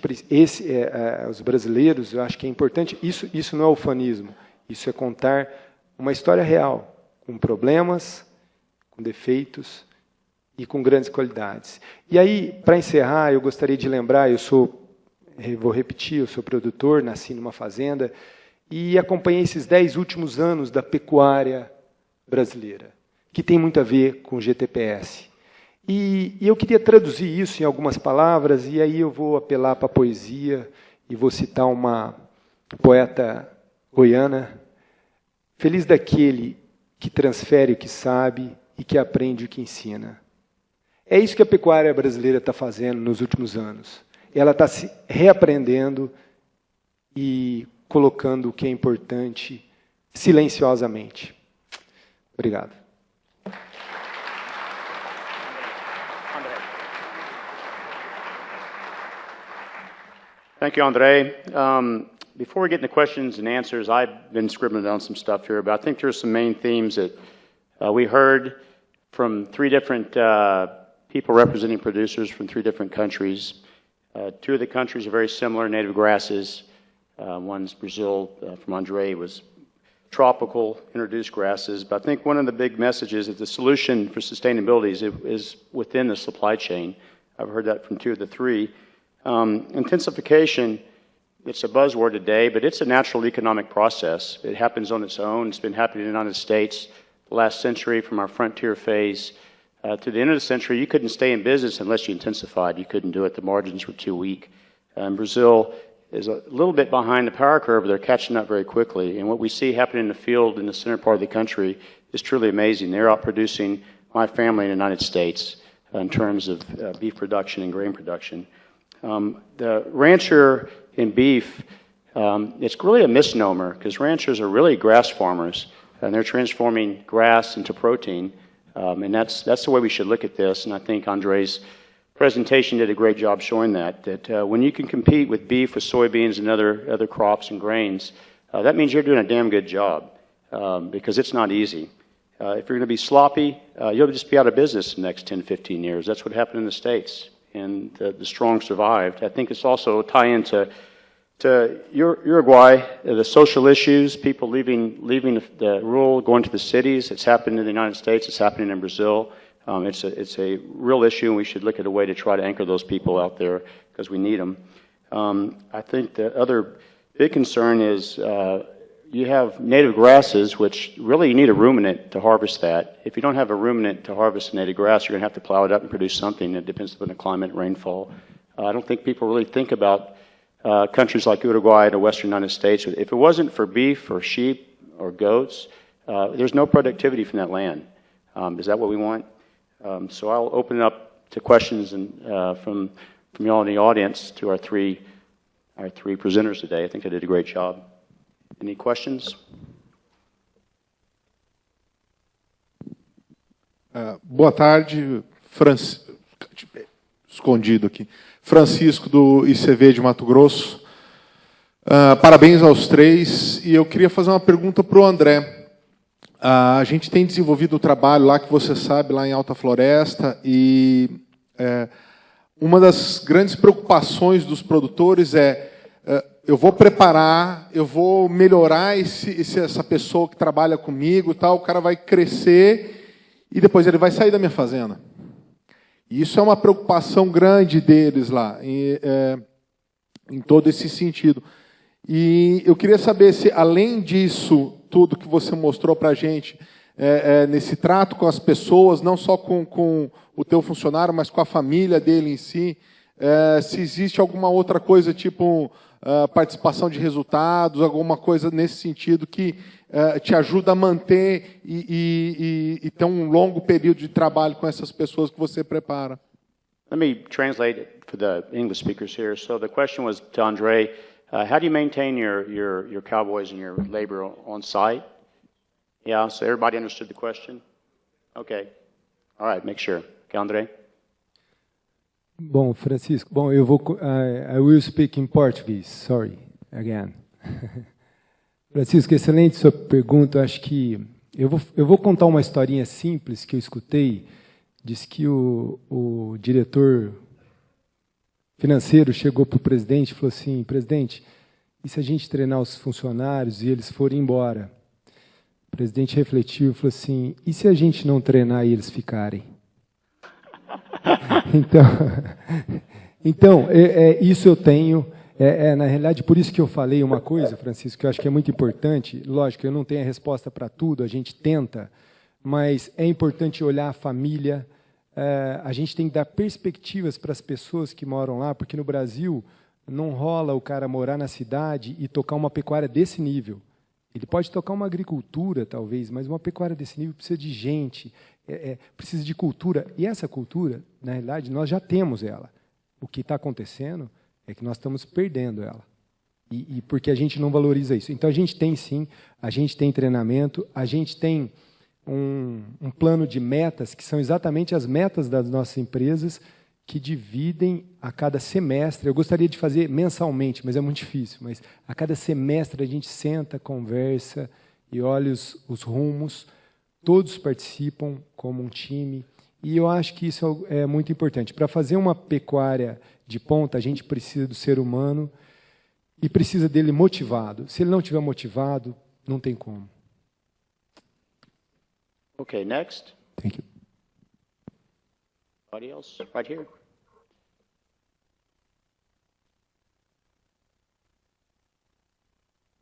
os brasileiros, eu acho que é importante, isso não é ufanismo, isso é contar uma história real, com problemas, com defeitos e com grandes qualidades. E aí, para encerrar, eu gostaria de lembrar, vou repetir, eu sou produtor, nasci numa fazenda e acompanhei esses 10 últimos anos da pecuária brasileira, que tem muito a ver com o GTPS. E eu queria traduzir isso em algumas palavras, e aí eu vou apelar para a poesia, e vou citar uma poeta goiana: feliz daquele que transfere o que sabe e que aprende o que ensina. É isso que a pecuária brasileira está fazendo nos últimos anos. Ela está se reaprendendo e colocando o que é importante silenciosamente. Obrigado. Thank you, Andre. Before we get into questions and answers, I've been scribbling down some stuff here, but I think there's some main themes that we heard from 3 different people representing producers from 3 different countries. 2 of the countries are very similar, native grasses. One's Brazil, from Andre, was tropical, introduced grasses. But I think one of the big messages is the solution for sustainability is within the supply chain. I've heard that from 2 of the 3. Intensification, it's a buzzword today, but it's a natural economic process. It happens on its own. It's been happening in the United States the last century, from our frontier phase to the end of the century. You couldn't stay in business unless you intensified. You couldn't do it. The margins were too weak. Brazil is a little bit behind the power curve, but they're catching up very quickly. And what we see happening in the field in the center part of the country is truly amazing. They're outproducing my family in the United States in terms of beef production and grain production. The rancher in beef, it's really a misnomer, because ranchers are really grass farmers, and they're transforming grass into protein, and that's the way we should look at this. And I think Andre's presentation did a great job showing that when you can compete with beef, with soybeans, and other crops and grains, that means you're doing a damn good job, because it's not easy. If you're going to be sloppy, you'll just be out of business in the next 10, 15 years. That's what happened in the States. And the strong survived. I think it's also a tie-in to Uruguay, the social issues, people leaving the rural, going to the cities. It's happened in the United States. It's happening in Brazil. It's a real issue, and we should look at a way to try to anchor those people out there, because we need them. I think the other big concern is you have native grasses, which really you need a ruminant to harvest that. If you don't have a ruminant to harvest native grass, you're going to have to plow it up and produce something that depends upon the climate and rainfall. I don't think people really think about countries like Uruguay and the western United States. If it wasn't for beef or sheep or goats, there's no productivity from that land. Is that what we want? So I'll open it up to questions and, from you all in the audience to our three presenters today. I think they did a great job. Any questions? Boa tarde, escondido aqui. Francisco, do ICV de Mato Grosso. Parabéns aos 3. E eu queria fazer uma pergunta para o André. A gente tem desenvolvido o trabalho lá, que você sabe, lá em Alta Floresta, e uma das grandes preocupações dos produtores eu vou preparar, eu vou melhorar essa pessoa que trabalha comigo, tal, o cara vai crescer e depois ele vai sair da minha fazenda. E isso é uma preocupação grande deles lá, em todo esse sentido. E eu queria saber se, além disso, tudo que você mostrou para a gente, nesse trato com as pessoas, não só com o teu funcionário, mas com a família dele em si, se existe alguma outra coisa, tipo participação de resultados, alguma coisa nesse sentido que te ajuda a manter e ter um longo período de trabalho com essas pessoas que você prepara? Let me translate it for the English speakers here. So the question was to Andre, how do you maintain your cowboys and your labor on site? Yeah, so everybody understood the question? Okay. All right, make sure. Okay, Andre? Bom, Francisco, bom, I will speak in Portuguese, sorry, again. Francisco, excelente sua pergunta. Eu acho que eu vou contar uma historinha simples que eu escutei. Diz que o diretor financeiro chegou para o presidente e falou assim: presidente, e se a gente treinar os funcionários e eles forem embora? O presidente refletiu e falou assim: e se a gente não treinar e eles ficarem? Então isso eu tenho. Na realidade, por isso que eu falei uma coisa, Francisco, que eu acho que é muito importante. Lógico, eu não tenho a resposta para tudo, a gente tenta, mas é importante olhar a família. A gente tem que dar perspectivas para as pessoas que moram lá, porque no Brasil não rola o cara morar na cidade e tocar uma pecuária desse nível. Ele pode tocar uma agricultura, talvez, mas uma pecuária desse nível precisa de gente, precisa de cultura. E essa cultura, na realidade, nós já temos ela. O que está acontecendo é que nós estamos perdendo ela. E porque a gente não valoriza isso. Então, a gente tem, sim, a gente tem treinamento, a gente tem um plano de metas, que são exatamente as metas das nossas empresas, que dividem a cada semestre. Eu gostaria de fazer mensalmente, mas é muito difícil. Mas a cada semestre a gente senta, conversa e olha os rumos. Todos participam como um time. E eu acho que isso é muito importante. Para fazer uma pecuária de ponta, a gente precisa do ser humano e precisa dele motivado. Se ele não estiver motivado, não tem como. Okay, next. Thank you. Anybody else? Right here.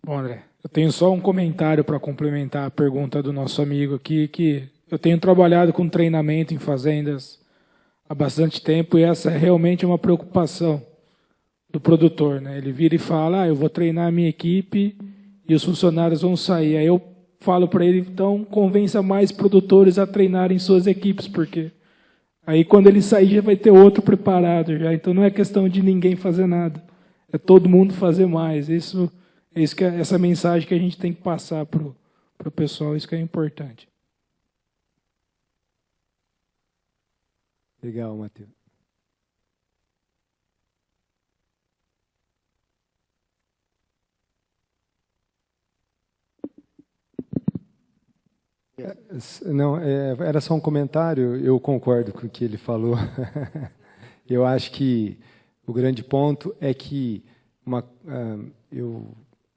Bom, André, eu tenho só um comentário para complementar a pergunta do nosso amigo aqui, que eu tenho trabalhado com treinamento em fazendas há bastante tempo e essa é realmente uma preocupação do produtor, né? Ele vira e fala, eu vou treinar a minha equipe e os funcionários vão sair. Aí eu falo para ele, então, convença mais produtores a treinarem suas equipes, porque aí quando ele sair já vai ter outro preparado já. Então não é questão de ninguém fazer nada, é todo mundo fazer mais. Essa mensagem que a gente tem que passar para o pessoal, isso que é importante. Legal, Matheus. Não, era só um comentário, eu concordo com o que ele falou. Eu acho que o grande ponto é que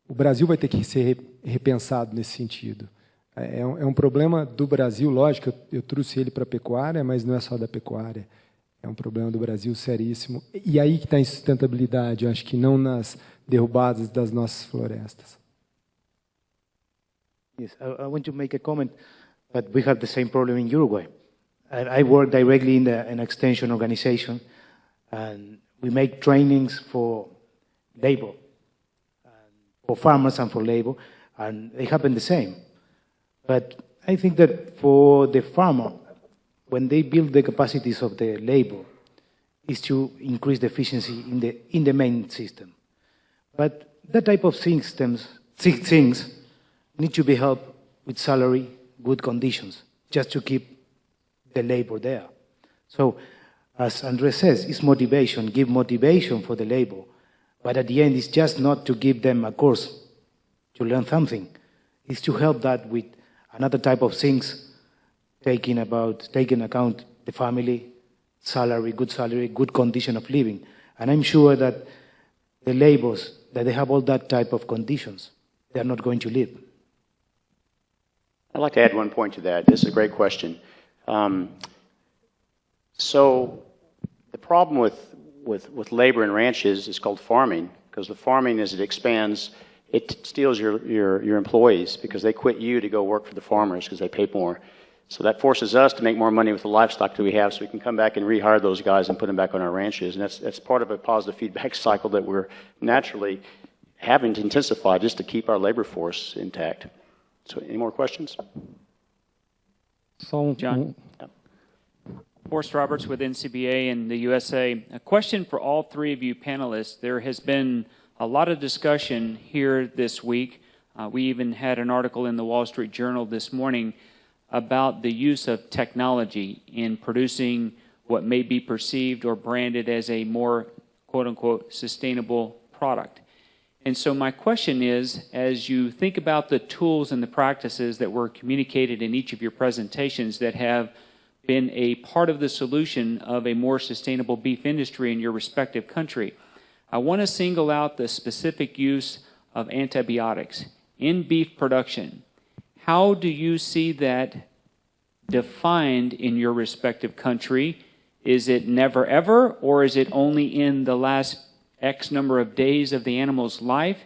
o Brasil vai ter que ser repensado nesse sentido. É um problema do Brasil, lógico, eu trouxe ele para a pecuária, mas não é só da pecuária. É um problema do Brasil seríssimo. E aí que está a insustentabilidade, eu acho que não nas derrubadas das nossas florestas. Yes, I want to make a comment, but we have the same problem in Uruguay. I work directly in an extension organization, and we make trainings for labor, for farmers and for labor, and they happen the same. But I think that for the farmer, when they build the capacities of the labor, is to increase the efficiency in the main system. But that type of things need to be helped with salary, good conditions, just to keep the labor there. So, as Andres says, it's motivation, give motivation for the labor. But at the end, it's just not to give them a course to learn something. It's to help that with another type of things, taking account the family, salary, good condition of living. And I'm sure that the laborers, that they have all that type of conditions, they're not going to leave. I'd like to add one point to that. This is a great question. So the problem with labor in ranches is called farming, because the farming, as it expands, it steals your employees because they quit you to go work for the farmers because they pay more. So that forces us to make more money with the livestock that we have, so we can come back and rehire those guys and put them back on our ranches. And that's part of a positive feedback cycle that we're naturally having to intensify just to keep our labor force intact. So any more questions? John. Forrest Roberts with NCBA in the USA. A question for all three of you panelists. There has been a lot of discussion here this week. We even had an article in the Wall Street Journal this morning about the use of technology in producing what may be perceived or branded as a more, quote-unquote, sustainable product. And so my question is, as you think about the tools and the practices that were communicated in each of your presentations that have been a part of the solution of a more sustainable beef industry in your respective country, I want to single out the specific use of antibiotics in beef production. How do you see that defined in your respective country? Is it never ever, or is it only in the last X number of days of the animal's life?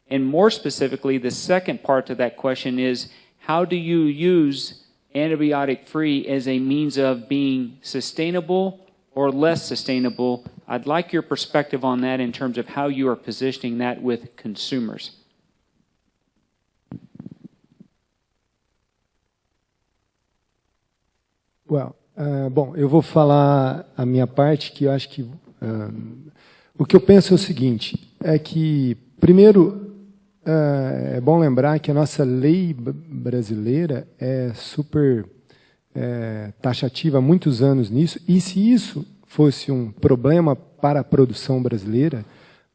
And more specifically, the second part to that question is, how do you use antibiotic-free as a means of being sustainable or less sustainable? I'd like your perspective on that in terms of how you are positioning that with consumers. Bom, eu vou falar a minha parte, que eu acho que o que eu penso é o seguinte, é que, primeiro, é bom lembrar que a nossa lei brasileira é super taxativa há muitos anos nisso, e se isso fosse um problema para a produção brasileira,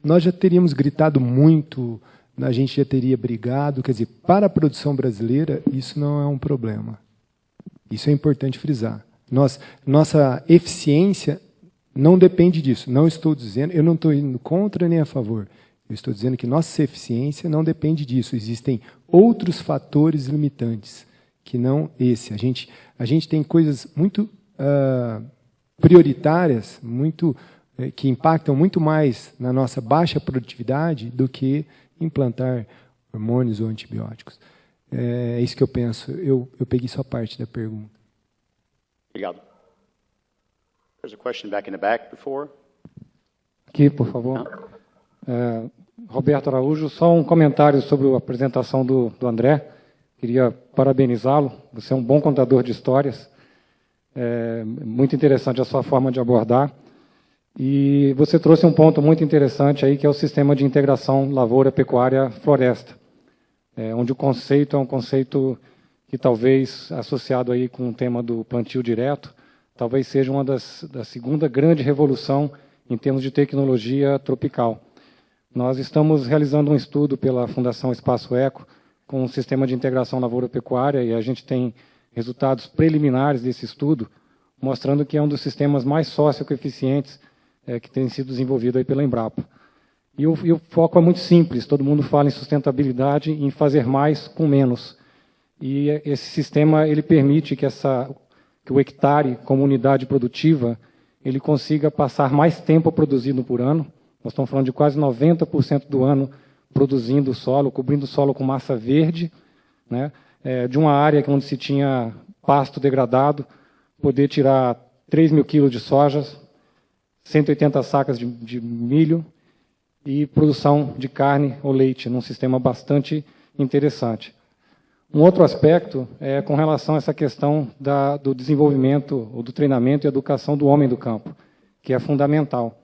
nós já teríamos gritado muito, a gente já teria brigado, quer dizer, para a produção brasileira, isso não é um problema. Isso é importante frisar. Nossa eficiência não depende disso. Não estou dizendo, eu não estou indo contra nem a favor. Eu estou dizendo que nossa eficiência não depende disso. Existem outros fatores limitantes que não esse. A gente tem coisas muito prioritárias, que impactam muito mais na nossa baixa produtividade do que implantar hormônios ou antibióticos. É isso que eu penso. Eu peguei só parte da pergunta. Obrigado. There's a question back in the back before. Aqui, por favor. Roberto Araújo, só um comentário sobre a apresentação do André. Queria parabenizá-lo. Você é um bom contador de histórias. Muito interessante a sua forma de abordar. E você trouxe um ponto muito interessante aí, que é o sistema de integração lavoura-pecuária-floresta, onde o conceito é um conceito que talvez, associado aí com o tema do plantio direto, talvez seja uma da segunda grande revolução em termos de tecnologia tropical. Nós estamos realizando um estudo pela Fundação Espaço Eco com um sistema de integração lavoura-pecuária, e a gente tem resultados preliminares desse estudo, mostrando que é um dos sistemas mais socioeficientes que tem sido desenvolvido aí pela Embrapa. E o foco é muito simples, todo mundo fala em sustentabilidade, em fazer mais com menos. E esse sistema ele permite que o hectare, como unidade produtiva, ele consiga passar mais tempo produzindo por ano. Nós estamos falando de quase 90% do ano produzindo o solo, cobrindo o solo com massa verde, né? De uma área onde se tinha pasto degradado, poder tirar 3.000 quilos de soja, 180 sacas de milho e produção de carne ou leite, num sistema bastante interessante. Um outro aspecto é com relação a essa questão do desenvolvimento, ou do treinamento e educação do homem do campo, que é fundamental.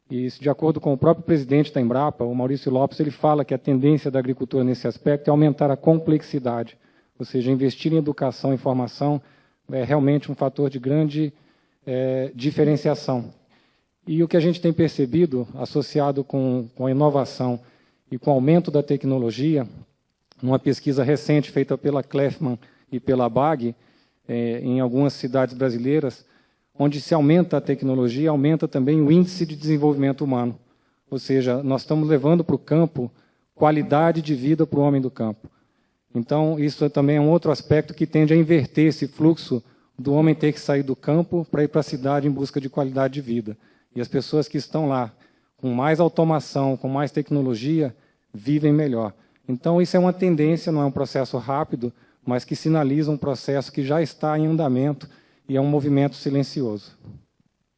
E, de acordo com o próprio presidente da Embrapa, o Maurício Lopes, ele fala que a tendência da agricultura nesse aspecto é aumentar a complexidade, ou seja, investir em educação e formação é realmente um fator de grande diferenciação. E o que a gente tem percebido, associado com a inovação e com o aumento da tecnologia, numa pesquisa recente feita pela Kleffman e pela BAG, em algumas cidades brasileiras, onde se aumenta a tecnologia, aumenta também o índice de desenvolvimento humano. Ou seja, nós estamos levando para o campo qualidade de vida para o homem do campo. Então, isso também é um outro aspecto que tende a inverter esse fluxo do homem ter que sair do campo para ir para a cidade em busca de qualidade de vida. E as pessoas que estão lá, com mais automação, com mais tecnologia, vivem melhor. Então, isso é uma tendência, não é um processo rápido, mas que sinalizam um processo que já está em andamento e é um movimento silencioso.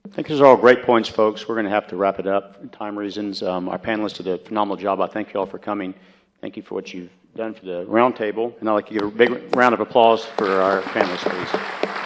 I think these are all great points, folks. We're going to have to wrap it up for time reasons. Our panelists did a phenomenal job. I thank you all for coming. Thank you for what you've done for the roundtable. And I'd like to give a big round of applause for our panelists, please.